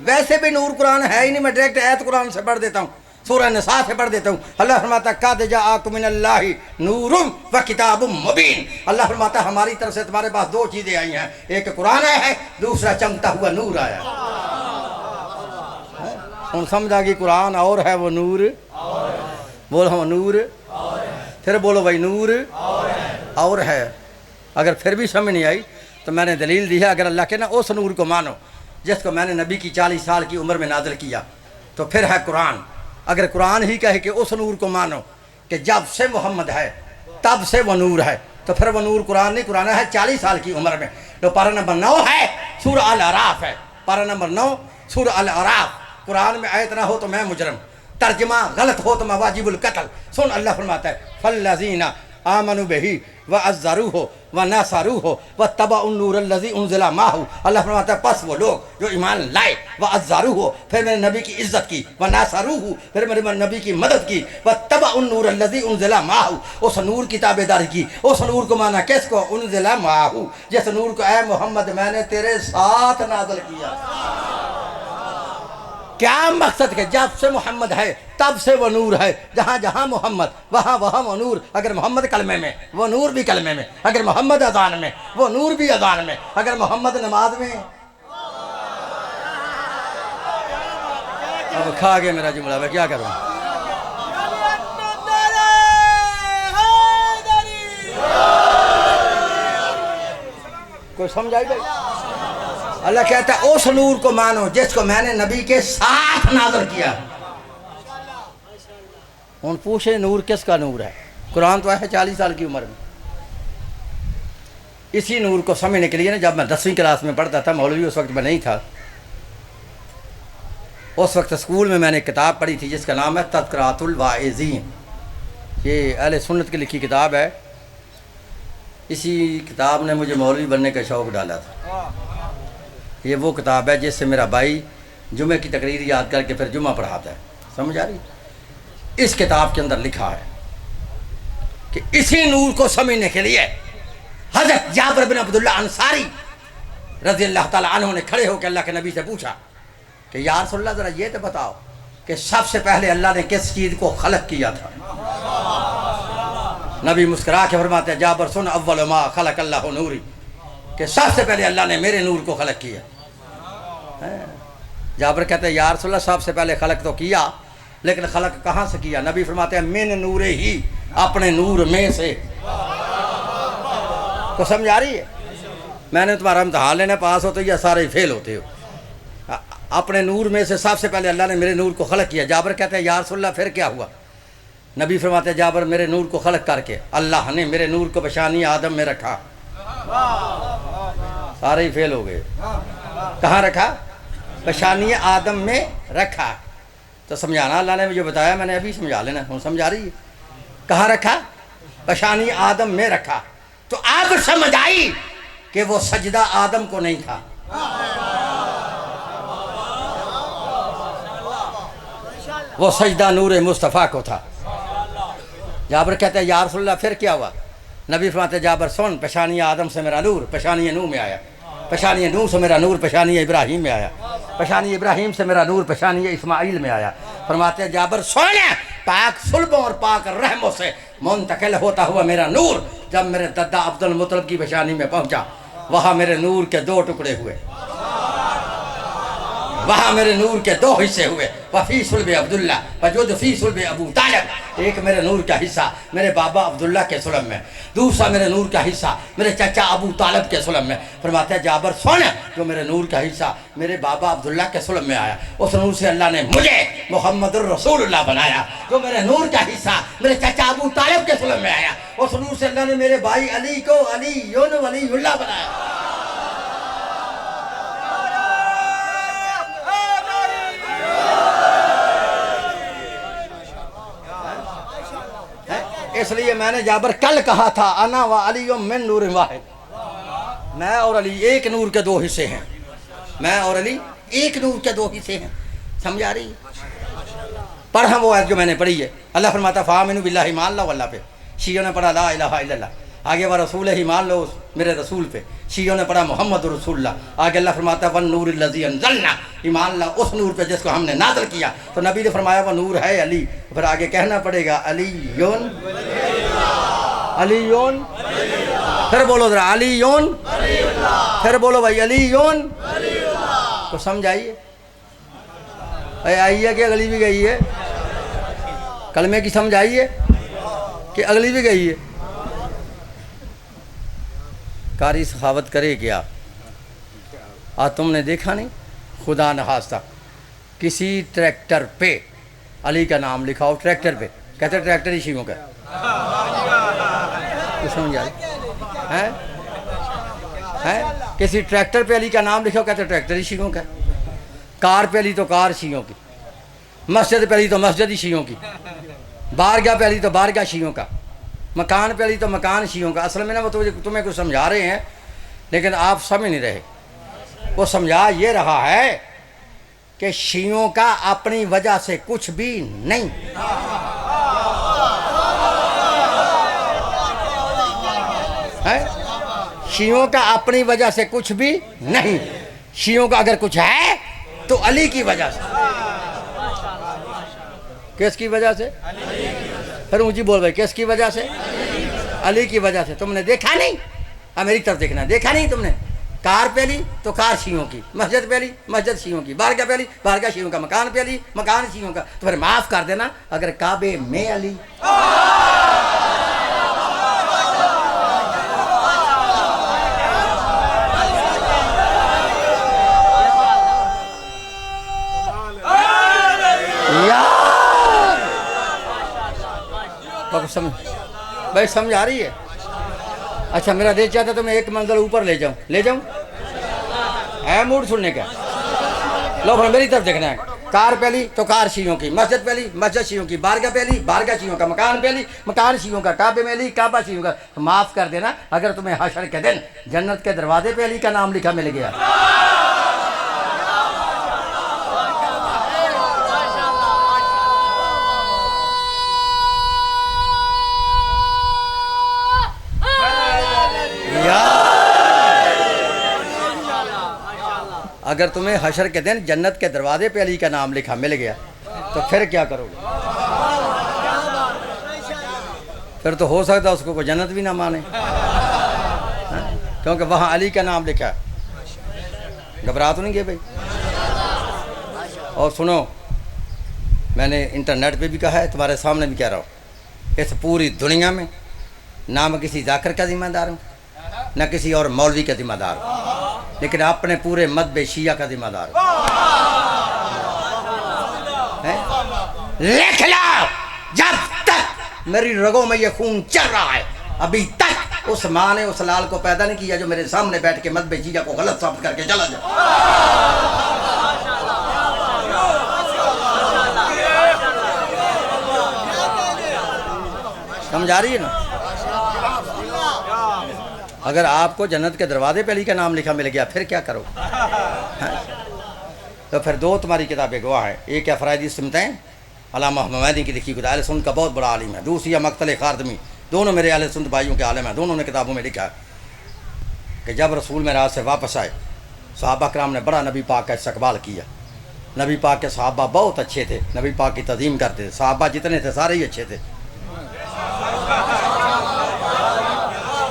ویسے بھی نور قرآن ہے ہی نہیں. میں ڈائریکٹ آیت قرآن سے پڑھ دیتا ہوں، سورہ نساء سے پڑھ دیتا ہوں. اللہ فرماتا قد جاءکم من اللہ نور و کتاب مبین. اللہ فرماتا ہماری طرف سے تمہارے پاس 2 چیزیں آئی ہیں، ایک قرآن ہے، دوسرا چمکتا ہوا نور آیا. ہم سمجھ آ گئی قرآن اور ہے وہ نور. بولو ہم نور، پھر بولو بھائی نور اور ہے. اگر پھر بھی سمجھ نہیں آئی تو میں نے دلیل دی ہے. اگر اللہ کے نا اس نور کو مانو جس کو میں نے نبی کی 40 سال کی عمر میں نازل کیا، تو پھر ہے قرآن. اگر قرآن ہی کہے کہ اس نور کو مانو کہ جب سے محمد ہے تب سے وہ نور ہے، تو پھر وہ نور قرآن نہیں، قرآن ہے 40 سال کی عمر میں. تو پارہ نمبر 9 ہے، سورہ الاعراف ہے. پارہ نمبر 9 سورہ الاعراف. قرآن میں آیت نہ ہو تو میں مجرم، ترجمہ غلط ہو تو میں واجب القتل. سن اللہ فرماتا ہے فالذین آمنوا بہ وعزروہ ونصروہ واتبعوا النور الذی انزل معہ. اللہ فرماتا ہے پس وہ لوگ جو ایمان لائے، وعزروہ پھر میرے نبی کی عزت کی، ونصروہ پھر میرے نبی کی مدد کی، واتبعوا النور الذی انزل معہ اس نور کی تابعداری کی. اس نور کو مانا کس کو؟ انزل معہ، جس نور کو اے محمد میں نے تیرے ساتھ نازل کیا. کیا مقصد کہ جب سے محمد ہے تب سے وہ نور ہے. جہاں جہاں محمد وہاں وہاں وہ نور. اگر محمد کلمے میں وہ نور بھی کلمے میں، اگر محمد اذان میں وہ نور بھی اذان میں، اگر محمد نماز میں. اب کھا گئے میرا جملہ، میں کیا کروں؟ کوئی سمجھائی بھائی؟ اللہ کہتا ہے اس نور کو مانو جس کو میں نے نبی کے ساتھ نازل کیا. ان پوچھے نور کس کا نور ہے؟ قرآن تو ہے 40 سال کی عمر میں. اسی نور کو سمجھنے کے لیے نا جب میں 10ویں کلاس میں پڑھتا تھا، مولوی اس وقت میں نہیں تھا، اس وقت اسکول میں نے ایک کتاب پڑھی تھی جس کا نام ہے تذکرات الواعظین. یہ اہل سنت کی لکھی کتاب ہے. اسی کتاب نے مجھے مولوی بننے کا شوق ڈالا تھا. یہ وہ کتاب ہے جس سے میرا بھائی جمعہ کی تقریر یاد کر کے پھر جمعہ پڑھاتا ہے. سمجھ آ رہی؟ اس کتاب کے اندر لکھا ہے کہ اسی نور کو سمجھنے کے لیے حضرت جابر بن عبداللہ انصاری رضی اللہ تعالیٰ عنہ نے کھڑے ہو کے اللہ کے نبی سے پوچھا کہ یا رسول اللہ ذرا یہ تو بتاؤ کہ سب سے پہلے اللہ نے کس چیز کو خلق کیا تھا؟ نبی مسکرا کے فرماتے ہیں جابر سن اول ما خلق اللہ نوری، کہ سب سے پہلے اللہ نے میرے نور کو خلق کیا. جابر کہتے ہیں یا رسول اللہ سب سے پہلے خلق تو کیا، لیکن خلق کہاں سے کیا؟ نبی فرماتے ہیں من نور ہی، اپنے نور میں سے. کو سمجھ آ رہی ہے؟ میں نے تمہارا امتحان لینا، پاس ہوتے یا سارے فیل ہوتے ہو. اپنے نور میں سے سب سے پہلے اللہ نے میرے نور کو خلق کیا. جابر کہتے ہیں یا رسول اللہ پھر کیا ہوا؟ نبی فرماتے ہیں جابر میرے نور کو خلق کر کے اللہ نے میرے نور کو پیشانی آدم میں رکھا. سارے ہی فیل ہو گئے. کہاں رکھا؟ پیشانی آدم میں رکھا. تو سمجھانا اللہ نے مجھے بتایا، میں نے ابھی سمجھا لینا. ہوں سمجھ آ رہی ہے؟ کہاں رکھا؟ پیشانی آدم میں رکھا. تو اب سمجھ آئی کہ وہ سجدہ آدم کو نہیں تھا، وہ سجدہ نور مصطفیٰ کو تھا. جابر کہتے ہیں یا رسول اللہ پھر کیا ہوا؟ نبی فرماتے جابر سن پیشانی آدم سے میرا نور پیشانی نوح میں آیا، پیشانی نوح سے میرا نور پیشانی ابراہیم میں آیا، پیشانی ابراہیم سے میرا نور پیشانی اسماعیل میں آیا. فرماتے ہیں جابر سن پاک صلبوں اور پاک رحموں سے منتقل ہوتا ہوا میرا نور جب میرے دادا عبد المطلب کی پیشانی میں پہنچا، وہاں میرے نور کے 2 ٹکڑے ہوئے. وہاں میرے نور کے دو حصے ہوئے، وفی صلب عبداللہ وجود فی صلب ابو طالب، ایک میرے نور کا حصہ میرے بابا عبداللہ کے سلم میں، دوسرا میرے نور کا حصہ میرے چچا ابو طالب کے سلم میں۔ فرماتے ہیں جابر سن، جو میرے نور کا حصہ میرے بابا عبداللہ کے سلم میں آیا، اس نور سے اللہ نے مجھے محمد الرسول اللہ بنایا۔ جو میرے نور کا حصہ میرے چچا ابو طالب کے سلم میں آیا، اس نور سے اللہ نے میرے بھائی علی کو علی ولی اللہ بنایا۔ اس لیے میں نے جابر کل کہا تھا انا و علی من نور واحد، میں اور علی ایک نور کے دو حصے ہیں، میں اور علی ایک نور کے دو حصے ہیں۔ سمجھ آ رہی؟ پڑھا وہ آیت جو میں نے پڑھی ہے، اللہ فرماتا فآمنوا باللہ، مان لو اللہ پہ، شیعوں نے پڑھا لا الہ الا اللہ، آگے وہ رسول ہی مان لو میرے رسول پہ، شیعوں نے پڑھا محمد رسول اللہ، آگے اللہ فرماتا والنور الذی انزلنا، ایمان لا اس نور پہ جس کو ہم نے نازل کیا، تو نبی نے فرمایا وہ نور ہے علی، پھر آگے کہنا پڑے گا علیون علیون، پھر بولو ذرا علیون، پھر بولو بھائی علیون، تو سمجھ آئیے؟ آئی ہے کہ اگلی بھی گئی ہے؟ کلمے کی سمجھ آئی ہے کہ اگلی بھی گئی ہے؟ قاری سخاوت کرے کیا؟ آج تم نے دیکھا نہیں؟ خدا نخواستہ کسی ٹریکٹر پہ علی کا نام لکھا ہو، ٹریکٹر پہ، کہتے ٹریکٹر ہی شیعوں کا تو سمجھ آئی ہے؟ کسی ٹریکٹر پہ علی کا نام لکھا ہو، کہتے ٹریکٹر ہی شیعوں کا، کار پہ علی تو کار شیعوں کی، مسجد پہ علی تو مسجد ہی شیعوں کی، بارگاہ پہ علی تو بارگاہ شیعوں کا، مکان پہ علی تو مکان شیعوں کا۔ اصل میں نا وہ تمہیں کچھ سمجھا رہے ہیں لیکن آپ سمجھ نہیں رہے۔ وہ سمجھا یہ رہا ہے کہ شیعوں کا اپنی وجہ سے کچھ بھی نہیں، شیعوں کا اپنی وجہ سے کچھ بھی نہیں، شیعوں کا اگر کچھ ہے تو علی کی وجہ سے۔ کس کی وجہ سے؟ پھر اونچی بول بھائی، کس کی وجہ سے؟ علی کی وجہ سے۔ تم نے دیکھا نہیں؟ میری طرف دیکھنا، دیکھا نہیں تم نے؟ کار پہ علی تو کار شیعوں کی، مسجد پہ علی مسجد شیعوں کی، بارگاہ پہ علی بارگاہ شیعوں کا، مکان پہ علی مکان شیعوں کا۔ تو پھر معاف کر دینا اگر کعبے میں علی، بھائی سمجھ آ رہی ہے؟ اچھا میرا دل چاہتا تو میں ایک منزل اوپر لے جاؤں ہے موڈ سننے کا؟ لو پھر میری طرف دیکھنا ہے، کار پہ علی تو کار شیعوں کی، مسجد پہ علی مسجد شیعوں کی، بارگاہ پہ علی بارگاہ شیعوں کا، مکان پہ علی مکان شیعوں کا، کعبے میں علی کعبہ شیعوں کا۔ معاف کر دینا اگر تمہیں حشر کے دن جنت کے دروازے پہ علی کا نام لکھا مل گیا۔ اگر تمہیں حشر کے دن جنت کے دروازے پہ علی کا نام لکھا مل گیا تو پھر کیا کرو گے؟ پھر تو ہو سکتا اس کو جنت بھی نہ مانے، کیونکہ وہاں علی کا نام لکھا ہے۔ گھبرا تو نہیں گئے بھائی؟ اور سنو، میں نے انٹرنیٹ پہ بھی کہا ہے، تمہارے سامنے بھی کہہ رہا ہوں، اس پوری دنیا میں نہ میں کسی ذاکر کا ذمہ دار ہوں نہ کسی اور مولوی کا ذمہ دار ہوں، لیکن اپنے پورے مذہب شیعہ کا ذمہ دار ہوں۔ لکھ لو، جب تک میری رگوں میں یہ خون چل رہا ہے، ابھی تک اس ماں نے اس لال کو پیدا نہیں کیا جو میرے سامنے بیٹھ کے مذہب شیعہ کو غلط ثابت کر کے چلا جائے۔ سمجھ آ رہی ہے نا؟ اگر آپ کو جنت کے دروازے پہ علی کا نام لکھا مل گیا پھر کیا کرو؟ تو پھر دو تمہاری کتابیں گواہ ہیں، ایک ہے فرائضی سمتیں علامہ حمیدی کی لکھی ہوئی، اہل سنت کا بہت بڑا عالم ہے، دوسری ہے مقتل خاردمی، دونوں میرے اہل سنت بھائیوں کے عالم ہیں، دونوں نے کتابوں میں لکھا ہے کہ جب رسول معراج سے واپس آئے صحابہ کرام نے بڑا نبی پاک کا استقبال کیا، نبی پاک کے صحابہ بہت اچھے تھے، نبی پاک کی تعظیم کرتے تھے، صحابہ جتنے تھے سارے ہی اچھے تھے۔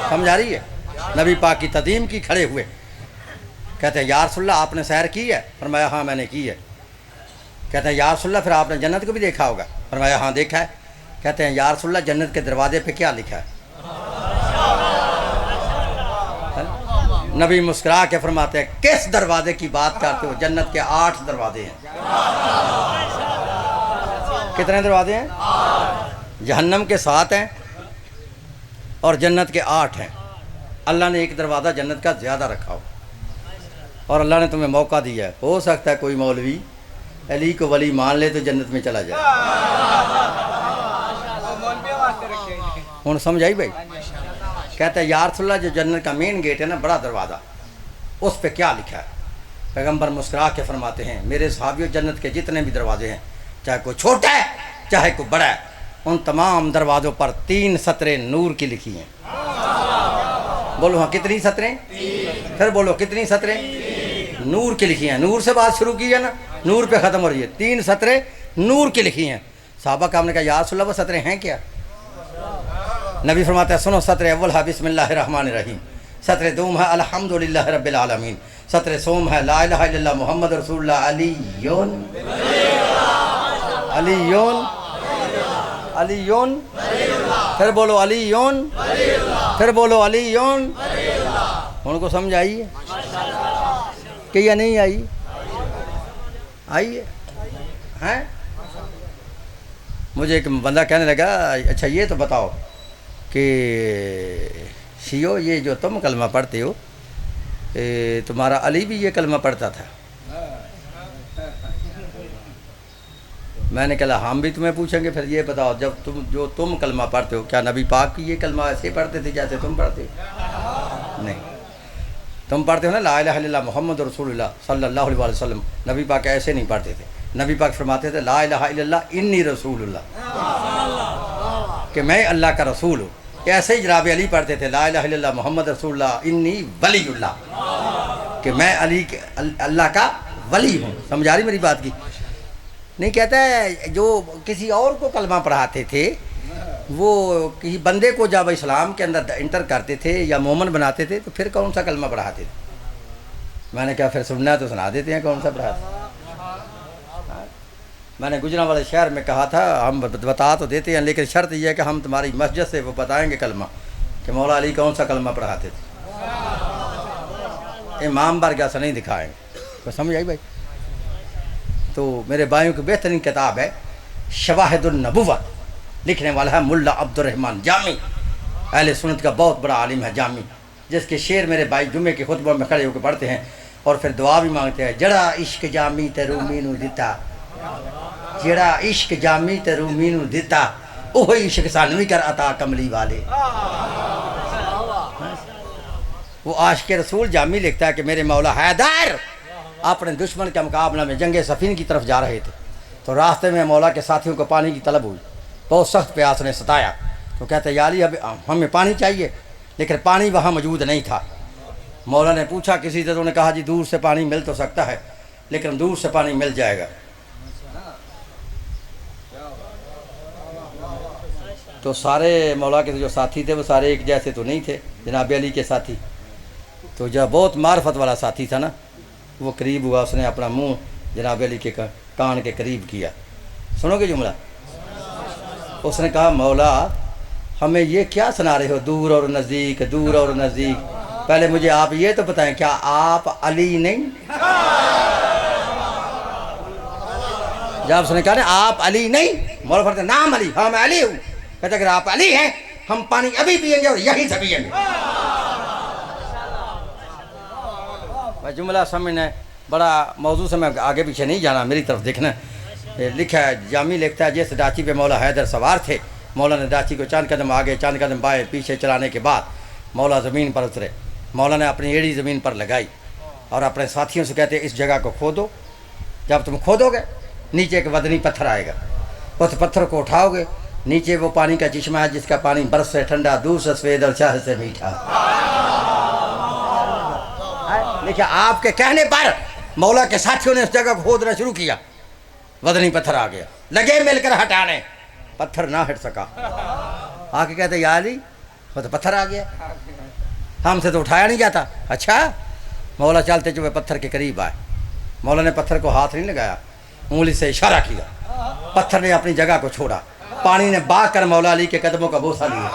سمجھ آ رہی ہے؟ نبی پاک کی تعظیم کی، کھڑے ہوئے، کہتے ہیں یا رسول اللہ آپ نے سیر کی ہے؟ فرمایا ہاں میں نے کی ہے۔ کہتے ہیں یا رسول اللہ پھر آپ نے جنت کو بھی دیکھا ہوگا؟ فرمایا ہاں دیکھا ہے۔ کہتے ہیں یا رسول اللہ جنت کے دروازے پہ کیا لکھا ہے؟ نبی مسکرا کے فرماتے ہیں کس دروازے کی بات کرتے ہو؟ جنت کے 8 دروازے ہیں۔ کتنے دروازے ہیں؟ جہنم کے 7 ہیں اور جنت کے 8 ہیں۔ اللہ نے ایک دروازہ جنت کا زیادہ رکھا ہو، اور اللہ نے تمہیں موقع دیا ہے، ہو سکتا ہے کوئی مولوی علی کو ولی مان لے تو جنت میں چلا جائے۔ ہوں سمجھ آئی بھائی؟ کہتا ہے یا رسول اللہ جو جنت کا مین گیٹ ہے نا، بڑا دروازہ، اس پہ کیا لکھا ہے؟ پیغمبر مسکرا کے فرماتے ہیں میرے صحابیوں جنت کے جتنے بھی دروازے ہیں، چاہے کوئی چھوٹا ہے چاہے کوئی بڑا ہے، ان تمام دروازوں پر 3 سطریں نور کی لکھی ہیں۔ بولو ہاں کتنی سطریں؟ پھر بولو کتنی سطریں؟ نور کی لکھی ہیں۔ نور سے بات شروع کی ہے نا، نور پہ ختم ہو رہی ہے۔ 3 سطریں نور کی لکھی ہیں۔ صحابہ کا ہم نے کہا یا رسول اللہ وہ سطریں ہیں کیا؟ نبی فرماتا ہے سنو، سطر اول ہے بسم اللہ الرحمن الرحیم، سطر دوم ہے الحمدللہ رب العالمین، سطر سوم ہے لا الہ الا اللہ محمد رسول اللہ علیون علیون علیون، پھر بولو علیون، پھر بولو علیون۔ ان کو سمجھ آئی ہے کہ یا نہیں آئی؟ آئی ہے؟ مجھے ایک بندہ کہنے لگا اچھا یہ تو بتاؤ کہ شیعو یہ جو تم کلمہ پڑھتے ہو تمہارا علی بھی یہ کلمہ پڑھتا تھا؟ میں نے کہا ہم بھی تمہیں پوچھیں گے، پھر یہ بتاؤ جب تم کلمہ پڑھتے ہو کیا نبی پاک کی یہ کلمہ ایسے پڑھتے تھے جیسے تم پڑھتے ہو؟ نہیں، تم پڑھتے ہو نا لا الہ الا اللہ محمد رسول اللہ صلی اللہ علیہ وسلم، نبی پاک ایسے نہیں پڑھتے تھے۔ نبی پاک فرماتے تھے لا الہ الا اللہ انی رسول اللہ، کہ میں اللہ کا رسول ہوں۔ ایسے ہی جناب علی پڑھتے تھے لا الہ الا اللہ محمد رسول اللہ انی ولی اللہ، کہ میں علی اللہ کا ولی ہوں۔ سمجھ آ رہی میری بات کی؟ نہیں کہتا ہے جو کسی اور کو کلمہ پڑھاتے تھے وہ کسی بندے کو جب اسلام کے اندر انٹر کرتے تھے یا مومن بناتے تھے تو پھر کون سا کلمہ پڑھاتے تھے؟ میں نے کہا پھر سننا تو سنا دیتے ہیں کون سا پڑھاتے۔ میں نے گجرا والے شہر میں کہا تھا ہم بتا تو دیتے ہیں لیکن شرط یہ ہے کہ ہم تمہاری مسجد سے وہ بتائیں گے کلمہ کہ مولا علی کون سا کلمہ پڑھاتے تھے، امام بارگاہ سے نہیں دکھائیں گے۔ تو سمجھ آئی بھائی؟ تو میرے بھائیوں کی بہترین کتاب ہے شواہد النبوت، لکھنے والا ہے ملا عبد الرحمن جامی، اہل سنت کا بہت بڑا عالم ہے جامی، جس کے شعر میرے بھائی جمعے کے خطبہ میں کھڑے ہو کے پڑھتے ہیں اور پھر دعا بھی مانگتے ہیں۔ جڑا عشق جامی تے رومی نو دتا، جڑا عشق جامی تے رومی نو دتا، اوہی عشق سانو بھی کر عطا کملی والے۔ وہ عاشق رسول جامی لکھتا ہے کہ میرے مولا حیدر اپنے دشمن کے مقابلہ میں جنگ صفین کی طرف جا رہے تھے، تو راستے میں مولا کے ساتھیوں کو پانی کی طلب ہوئی، بہت سخت پیاس نے ستایا، تو کہتے ہیں یا علی اب ہمیں پانی چاہیے، لیکن پانی وہاں موجود نہیں تھا۔ مولا نے پوچھا کسی سے، تو انہوں نے کہا جی دور سے پانی مل تو سکتا ہے لیکن دور سے پانی مل جائے گا۔ تو سارے مولا کے جو ساتھی تھے وہ سارے ایک جیسے تو نہیں تھے، جناب علی کے ساتھی تو جب بہت معرفت والا ساتھی تھا نا، وہ قریب ہوا، اس نے اپنا منہ جناب علی کے کان کے قریب کیا۔ سنو گے جملہ؟ اس نے کہا مولا ہمیں یہ کیا سنا رہے ہو دور اور نزدیک، دور اور نزدیک، پہلے مجھے آپ یہ تو بتائیں کیا آپ علی نہیں؟ جب اس نے کہا نا آپ علی نہیں، مولا فرماتے ہیں نام علی، ہاں میں علی ہوں۔ کہتے اگر آپ علی ہیں ہم پانی ابھی پئیں گے اور یہیں سے پئیں گے۔ جملہ سمجھنا بڑا موضوع سے میں آگے پیچھے نہیں جانا، میری طرف دیکھنا۔ لکھا ہے جامی لکھتا ہے جس ڈاچی پہ مولا حیدر سوار تھے، مولا نے ڈاچی کو چند قدم آگے چند قدم بائیں پیچھے چلانے کے بعد مولا زمین پر اترے۔ مولا نے اپنی ایڑی زمین پر لگائی اور اپنے ساتھیوں سے کہتے اس جگہ کو کھودو، جب تم کھودو گے نیچے ایک ودنی پتھر آئے گا، اس پتھر کو اٹھاؤ گے، نیچے وہ پانی کا چشمہ ہے جس کا پانی برف سے ٹھنڈا، دور سے سفید اور شہد سے میٹھا۔ لیکن آپ کے کہنے پر مولا کے ساتھیوں نے اس جگہ کو کھودنا شروع کیا، ودنی پتھر آ گیا، لگے مل کر ہٹانے، پتھر نہ ہٹ سکا۔ آ کے کہتے یا علی وہ تو پتھر آ گیا، ہم سے تو اٹھایا نہیں جاتا۔ اچھا مولا چلتے چلے پتھر کے قریب آئے. مولا نے پتھر کو ہاتھ نہیں لگایا, انگلی سے اشارہ کیا, پتھر نے اپنی جگہ کو چھوڑا, پانی نے بہا کر مولا علی کے قدموں کا بوسہ لیا.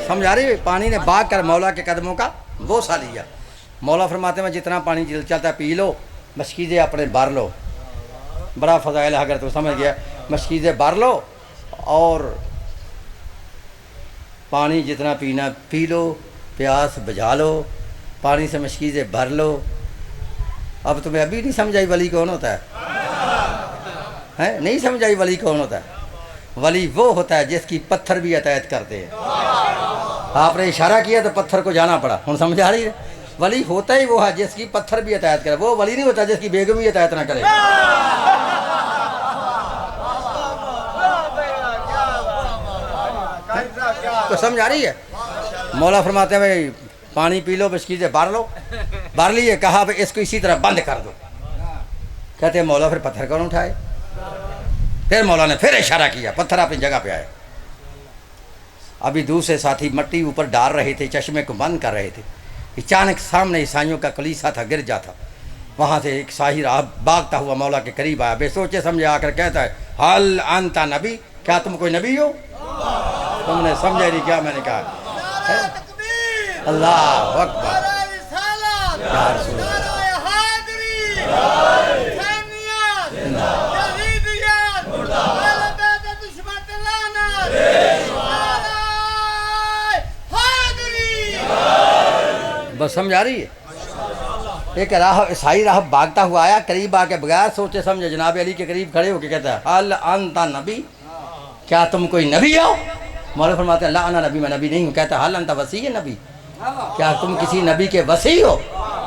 سمجھ آ رہی ہے؟ پانی نے بہا کر مولا کے قدموں کا بوسہ لیا. مولا فرماتے ہیں جتنا پانی چلتا ہے پی لو, مشکیزیں اپنے بھر لو. بڑا فضائل ہے اگر تو سمجھ گیا. مشکیزیں بھر لو اور پانی جتنا پینا پی لو, پیاس بجھا لو, پانی سے مشکیزیں بھر لو. اب تمہیں ابھی نہیں سمجھائی ولی کون ہوتا ہے؟ نہیں سمجھائی ولی کون ہوتا ہے؟ ولی وہ ہوتا ہے جس کی پتھر بھی اطاعت کرتے ہیں. آپ نے اشارہ کیا تو پتھر کو جانا پڑا. ہوں سمجھ آ رہی ہے؟ ولی ہوتا ہی وہ ہے جس کی پتھر بھی اطاعت کرے. وہ ولی نہیں ہوتا جس کی بیگم بھی اطاعت نہ کرے. تو سمجھ آ رہی ہے؟ مولا فرماتے ہیں بھائی پانی پی لو, مشکیزیں بھر لو. بھر لیے, کہا بھائی اس کو اسی طرح بند کر دو. کہتے ہیں مولا پھر پتھر کون اٹھائے؟ پھر مولا نے پھر اشارہ کیا, پتھر اپنی جگہ پہ آئے. ابھی دوسرے ساتھی مٹی اوپر ڈال رہے تھے, چشمے کو بند کر رہے تھے. اچانک سامنے عیسائیوں کا کلیسا تھا, گرجا تھا. وہاں سے ایک ساحر بھاگتا ہوا مولا کے قریب آیا, بے سوچے سمجھے آ کر کہتا ہے حل انت نبی, کیا تم کوئی نبی ہو؟ تم نے سمجھا نہیں کیا میں نے کہا؟ اللہ اکبر. یا رسول اللہ. بس سمجھ آ رہی ہے؟ ایک عیسائی راہب بھاگتا ہوا آیا, قریب آ کے بغیر سوچے سمجھے جناب علی کے قریب کھڑے ہو کے کہتا ہے حل انت نبی, کیا تم کوئی نبی ہو؟ مولا فرماتے ہیں لا انا نبی, میں نبی نہیں ہوں. کہتا ہے حل انت وصی نبی, کیا تم کسی نبی کے وصی ہو؟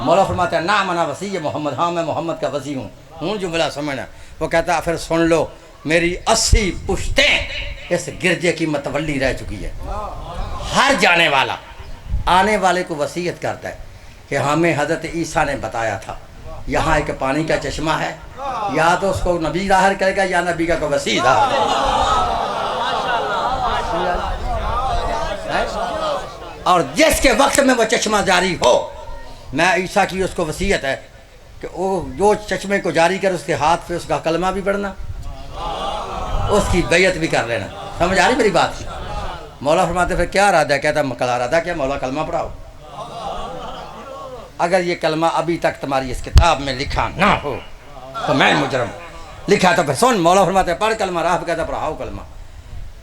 مولا فرماتے ہیں نعم انا وصی محمد, ہاں میں محمد کا وصی ہوں. جملہ سمجھنا. وہ کہتا ہے پھر سن لو, میری 80 پشتیں اس گرجے کی متولی رہ چکی ہے. ہر جانے والا آنے والے کو وصیت کرتا ہے کہ ہمیں حضرت عیسیٰ نے بتایا تھا یہاں ایک پانی کا چشمہ ہے, یا تو اس کو نبی ظاہر کرے گا یا نبی کا کوئی وصی ظاہر کرے گا. اور جس کے وقت میں وہ چشمہ جاری ہو, میں عیسیٰ کی اس کو وصیت ہے کہ وہ جو چشمے کو جاری کر اس کے ہاتھ پہ اس کا کلمہ بھی پڑھنا, اس کی بیعت بھی کر لینا. سمجھ آ رہی میری بات؟ مولا فرماتے پھر کیا ارادہ ہے؟ کہتا ارادہ کیا مولا کلمہ پڑھاؤ. اگر یہ کلمہ ابھی تک تمہاری اس کتاب میں لکھا نہ ہو تو میں مجرم. لکھا تو پھر سن. مولا فرماتے پڑھ کلمہ. راہ کہتا پڑھاؤ کلمہ.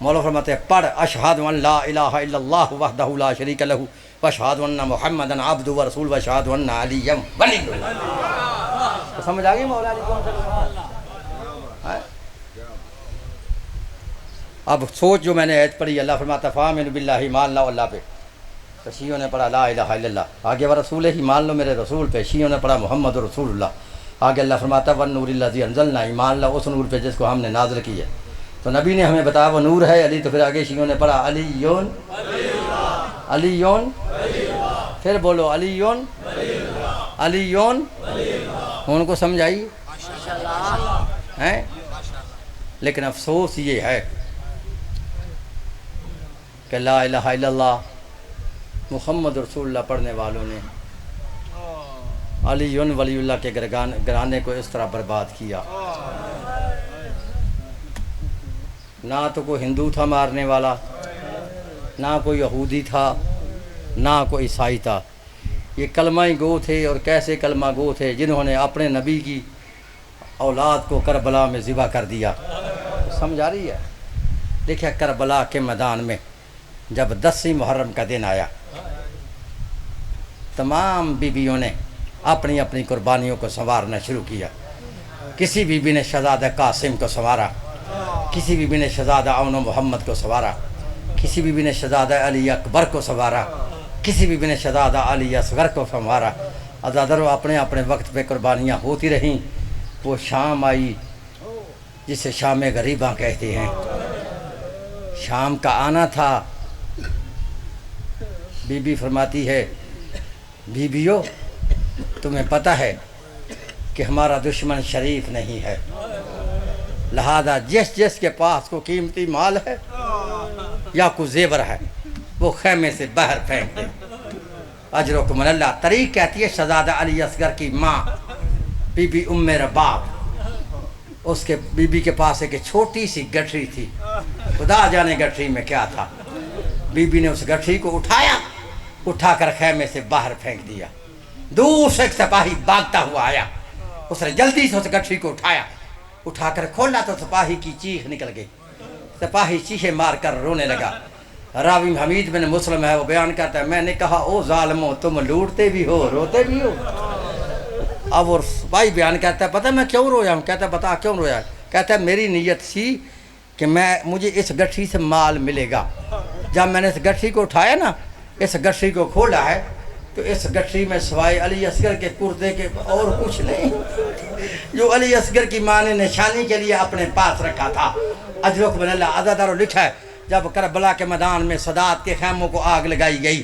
مولا فرماتے پڑھ اشہد ان لا الہ الا اللہ وحدہ لا شریک لہ واشہد ان محمدًا عبدہ ورسولہ واشہد ان علی ولی اللہ. سمجھ آ گئی مولا علی کون سا؟ اب سوچ جو میں نے ایت پڑھی, اللہ فرماتا فآمنوا باللہ, مان لو اللہ پہ. تو شیعوں نے پڑھا لا الہ الا اللہ. آگے ورسولہ ہی, مان لو میرے رسول پہ. شیعوں نے پڑھا محمد رسول اللہ. آگے اللہ فرماتا والنور الذی انزلنا, مان لو اس نور پہ جس کو ہم نے نازل کی ہے. تو نبی نے ہمیں بتایا وہ نور ہے علی. تو پھر آگے شیعوں نے پڑھا علیون علیون, پھر بولو علیون علیون. ان کو سمجھ آئی ہیں؟ لیکن افسوس یہ ہے کہ لا الہ الا اللہ محمد رسول اللہ پڑھنے والوں نے علی ولی اللہ کے گھرانے کو اس طرح برباد کیا. نہ تو کوئی ہندو تھا مارنے والا, نہ کوئی یہودی تھا, نہ کوئی عیسائی تھا. یہ کلمہ گو تھے. اور کیسے کلمہ گو تھے؟ جنہوں نے اپنے نبی کی اولاد کو کربلا میں ذبح کر دیا. سمجھ آ رہی ہے؟ دیکھیں کربلا کے میدان میں جب 10 محرم کا دن آیا, تمام بیویوں نے اپنی اپنی قربانیوں کو سنوارنا شروع کیا. کسی بیوی نے شہزادہ قاسم کو سنوارا, کسی بیوی نے شہزادہ اون و محمد کو سنوارا, کسی بیوی نے شہزادہ علی اکبر کو سنوارا, کسی بیوی نے شہزادہ علی اصغر کو سنوارا. عزادارو اپنے اپنے وقت پہ قربانیاں ہوتی رہیں. وہ شام آئی جسے شام غریباں کہتے ہیں. شام کا آنا تھا. بی بی فرماتی ہے بیویو تمہیں پتہ ہے کہ ہمارا دشمن شریف نہیں ہے, لہذا جس جس کے پاس کو قیمتی مال ہے یا کوئی زیور ہے وہ خیمے سے باہر پھینک دے۔ اجرکم اللہ۔ طریق کہتی ہے شہزادہ علی اصغر کی ماں بی بی ام رباب، اس کے بی بی کے پاس ایک چھوٹی سی گٹھری تھی، خدا جانے گٹھری میں کیا تھا۔ بی بی نے اس گٹھری کو اٹھایا، اٹھا کر خیمے سے باہر پھینک دیا۔ دور سے ایک سپاہی بھاگتا ہوا آیا، اس نے جلدی سے اس گٹھری کو اٹھایا، اٹھا کر کھولا تو سپاہی کی چیخ نکل گئی۔ سپاہی چیخے مار کر رونے لگا۔ راوی حمید بن مسلم ہے، وہ بیان کرتا ہے میں نے کہا او ظالمو تم لوٹتے بھی ہو روتے بھی ہو۔ اب وہ سپاہی بیان کرتا ہے پتہ میں کیوں رویا ہوں؟ کہتا ہے بتا کیوں رویا ہے؟ کہتا ہے میری نیت تھی کہ مجھے اس گٹھری سے مال ملے گا۔ جب میں نے اس گٹھری کو اٹھایا نا، اس گٹھری کو کھولا ہے تو اس گٹھری میں سوائے علی اصغر کے کردے کے اور کچھ نہیں، جو علی اصغر کی ماں نے نشانی کے لیے اپنے پاس رکھا تھا۔ اجرک بن اللہ عزادارو لکھا ہے جب کربلا کے میدان میں سادات کے خیموں کو آگ لگائی گئی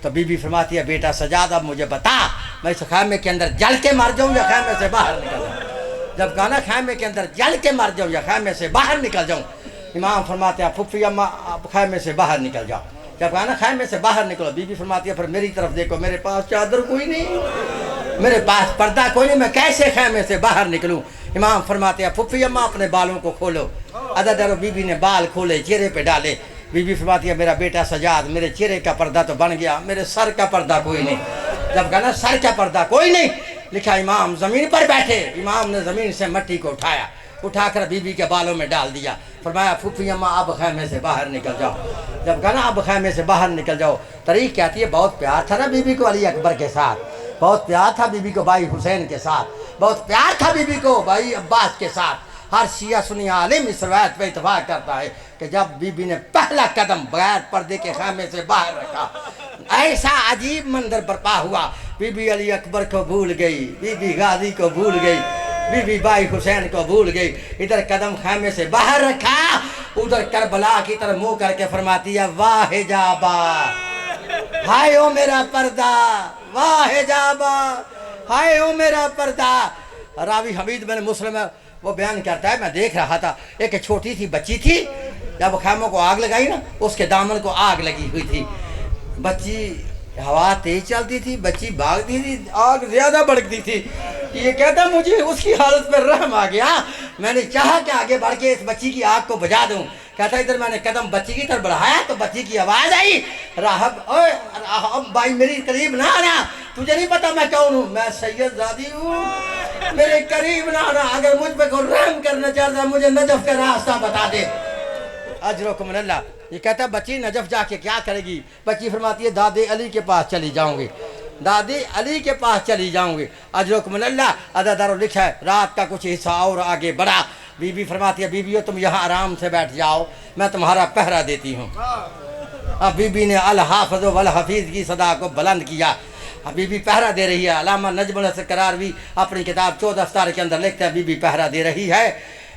تو بی بی فرماتی ہے بیٹا سجاد اب مجھے بتا میں اس خیمے کے اندر جل کے مر جاؤں یا خیمے سے باہر نکل جاؤں؟ جب کہا نا خیمے کے اندر جل کے مر جاؤں یا خیمے سے باہر نکل جاؤں، امام فرماتے ہیں پھپھی اماں اب خیمے سے باہر نکل جاؤ۔ جب کہا نا خیمے سے باہر نکلو، بی بی فرماتی ہے پھر میری طرف دیکھو میرے پاس چادر کوئی نہیں، میرے پاس پردہ کوئی نہیں، میں کیسے خیمے سے باہر نکلوں؟ امام فرماتے ہیں پھپھی اماں اپنے بالوں کو کھولو۔ عزادارو بی بی نے بال کھولے چہرے پہ ڈالے۔ بی بی فرماتی ہے میرا بیٹا سجاد میرے چہرے کا پردہ تو بن گیا، میرے سر کا پردہ کوئی نہیں۔ جب کہا نا سر کا پردہ کوئی نہیں، لکھا امام زمین پر بیٹھے، امام نے زمین سے مٹی کو اٹھایا، اٹھا کر بی بی کے بالوں میں ڈال دیا، فرمایا پھوپھی اماں اب خیمے سے باہر نکل جاؤ۔ جب کہا نا اب خیمے سے باہر نکل جاؤ، طریق کہتی ہے بہت پیار تھا نا بی بی کو علی اکبر کے ساتھ، بہت پیار تھا بی بی کو بھائی حسین کے ساتھ، بہت پیار تھا بی بی کو بھائی عباس کے ساتھ۔ ہر شیعہ سنی عالم اس روایت پہ اتفاق کرتا ہے کہ جب بی بی نے پہلا قدم بغیر پردے کے خیمے سے باہر رکھا، ایسا عجیب منظر برپا ہوا، بی بی علی اکبر کو بھول گئی، بی بی غازی کو بھول گئی، بی بی بھائی حسین کو بھول گئی۔ ادھر قدم خیمے سے باہر رکھا، ادھر کربلا کی طرف منہ کر کے فرماتی ہے واہ حجابا، ہائے او میرا پردہ، واہ حجابا، ہائے او میرا پردہ۔ راوی حمید بن مسلم ہے، وہ بیان کرتا ہے میں دیکھ رہا تھا ایک چھوٹی سی بچی تھی، جب خیموں کو آگ لگائی نا اس کے دامن کو آگ لگی ہوئی تھی، بچی ہوا تیز چلتی تھی، بچی بھاگتی تھی، آگ زیادہ بڑھتی تھی۔ یہ کہتا مجھے اس کی حالت پر رحم آ گیا، میں نے چاہا کہ آگے بڑھ کے اس بچی کی آگ کو بجھا دوں۔ کہتا ادھر میں نے قدم بچی کی طرف بڑھایا تو بچی کی آواز آئی راہب اوے راہب بھائی میری قریب نہ آنا، تجھے نہیں پتا میں کون ہوں؟ میں سید زادی ہوں، میرے قریب نہ آنا، اگر مجھ پہ کوئی رحم کرنا چاہتا ہے مجھے نجف کا راستہ بتا دے۔ اجرکم اللہ۔ یہ کہتا ہے بچی نجف جا کے کیا کرے گی؟ بچی فرماتی ہے دادے علی کے پاس چلی جاؤں گی، دادی علی کے پاس چلی جاؤں گی۔ اجرکم اللہ۔ عزادارو لکھا ہے رات کا کچھ حصہ اور آگے بڑھا، بی بی فرماتی ہے بیویو تم یہاں آرام سے بیٹھ جاؤ، میں تمہارا پہرا دیتی ہوں۔ اب بی بی نے الحافظ والحفیظ کی صدا کو بلند کیا، بی بی پہرا دے رہی ہے۔ علامہ نجم الحسن قراروی اپنی کتاب 14 ستارے کے اندر لکھتا ہے بی بی پہرا دے رہی ہے،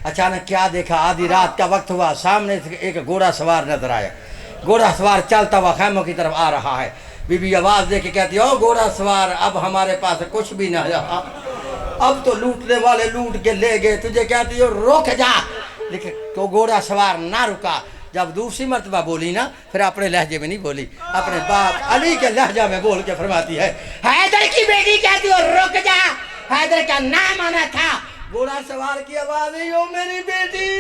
اچانک کیا دیکھا، آدھی رات کا وقت ہوا، سامنے سے ایک گھوڑا سوار نظر آیا، گھوڑا سوار چلتا ہوا خیموں کی طرف آ رہا ہے۔ بی بی آواز دے کے کہتی او گھوڑا سوار اب ہمارے پاس کچھ بھی نہ رہا، اب تو لوٹنے والے لوٹ کے لے گئے، تجھے کہتی ہو رک جا، لیکن تو گھوڑا سوار نہ رکا۔ جب دوسری مرتبہ بولی نا پھر اپنے لہجے میں نہیں بولی، اپنے باپ علی کے لہجہ میں بول کے فرماتی ہے حیدر کی بیٹی کہتی ہو رک جا، حیدر کا نام آنا تھا۔ گھوڑا سوار کی آواز ہے او میری بیٹی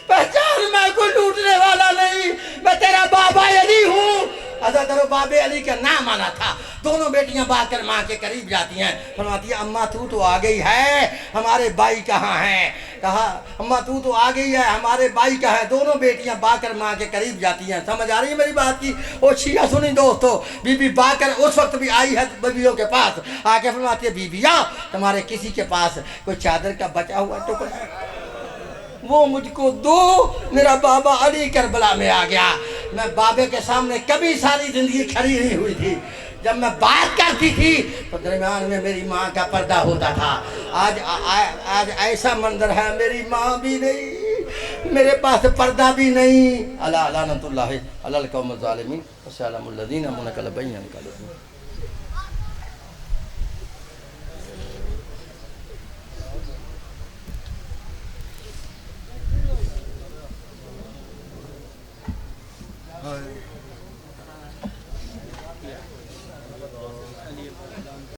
پہچان میں کوئی لوٹنے والا نہیں، میں تیرا بابا علی ہوں۔ عزادارو بابے علی کا نام آنا تھا۔ دونوں بیٹیاں بھاگ کر ماں کے قریب جاتی ہیں، فرماتی ہے اماں تو آ گئی ہے، ہمارے بھائی کہاں ہیں؟ کہا اماں تو آ گئی ہے، ہمارے بھائی کہاں ہے؟ دونوں بیٹیاں بھاگ کر ماں کے قریب جاتی ہیں۔ سمجھ آ رہی ہے میری بات کی؟ او شیعہ سنی دوستو، بی بی بھاگ کر اس وقت بھی آئی ہے بیویوں کے پاس، آ کے فرماتی ہے بیویاں تمہارے کسی کے پاس کوئی چادر کا بچا ہوا ٹکڑا وہ مجھ کو دو، میرا بابا علی کربلا میں آ گیا، میں بابے کے سامنے کبھی ساری زندگی کھڑی نہیں ہوئی تھی، جب میں بات کرتی تھی تو درمیان میں میری ماں کا پردہ ہوتا تھا، آج ایسا منظر ہے میری ماں بھی نہیں، میرے پاس پردہ بھی نہیں۔ اللہ لعنت اللہ علی القوم الظالمین، وسلام الذین منکل بین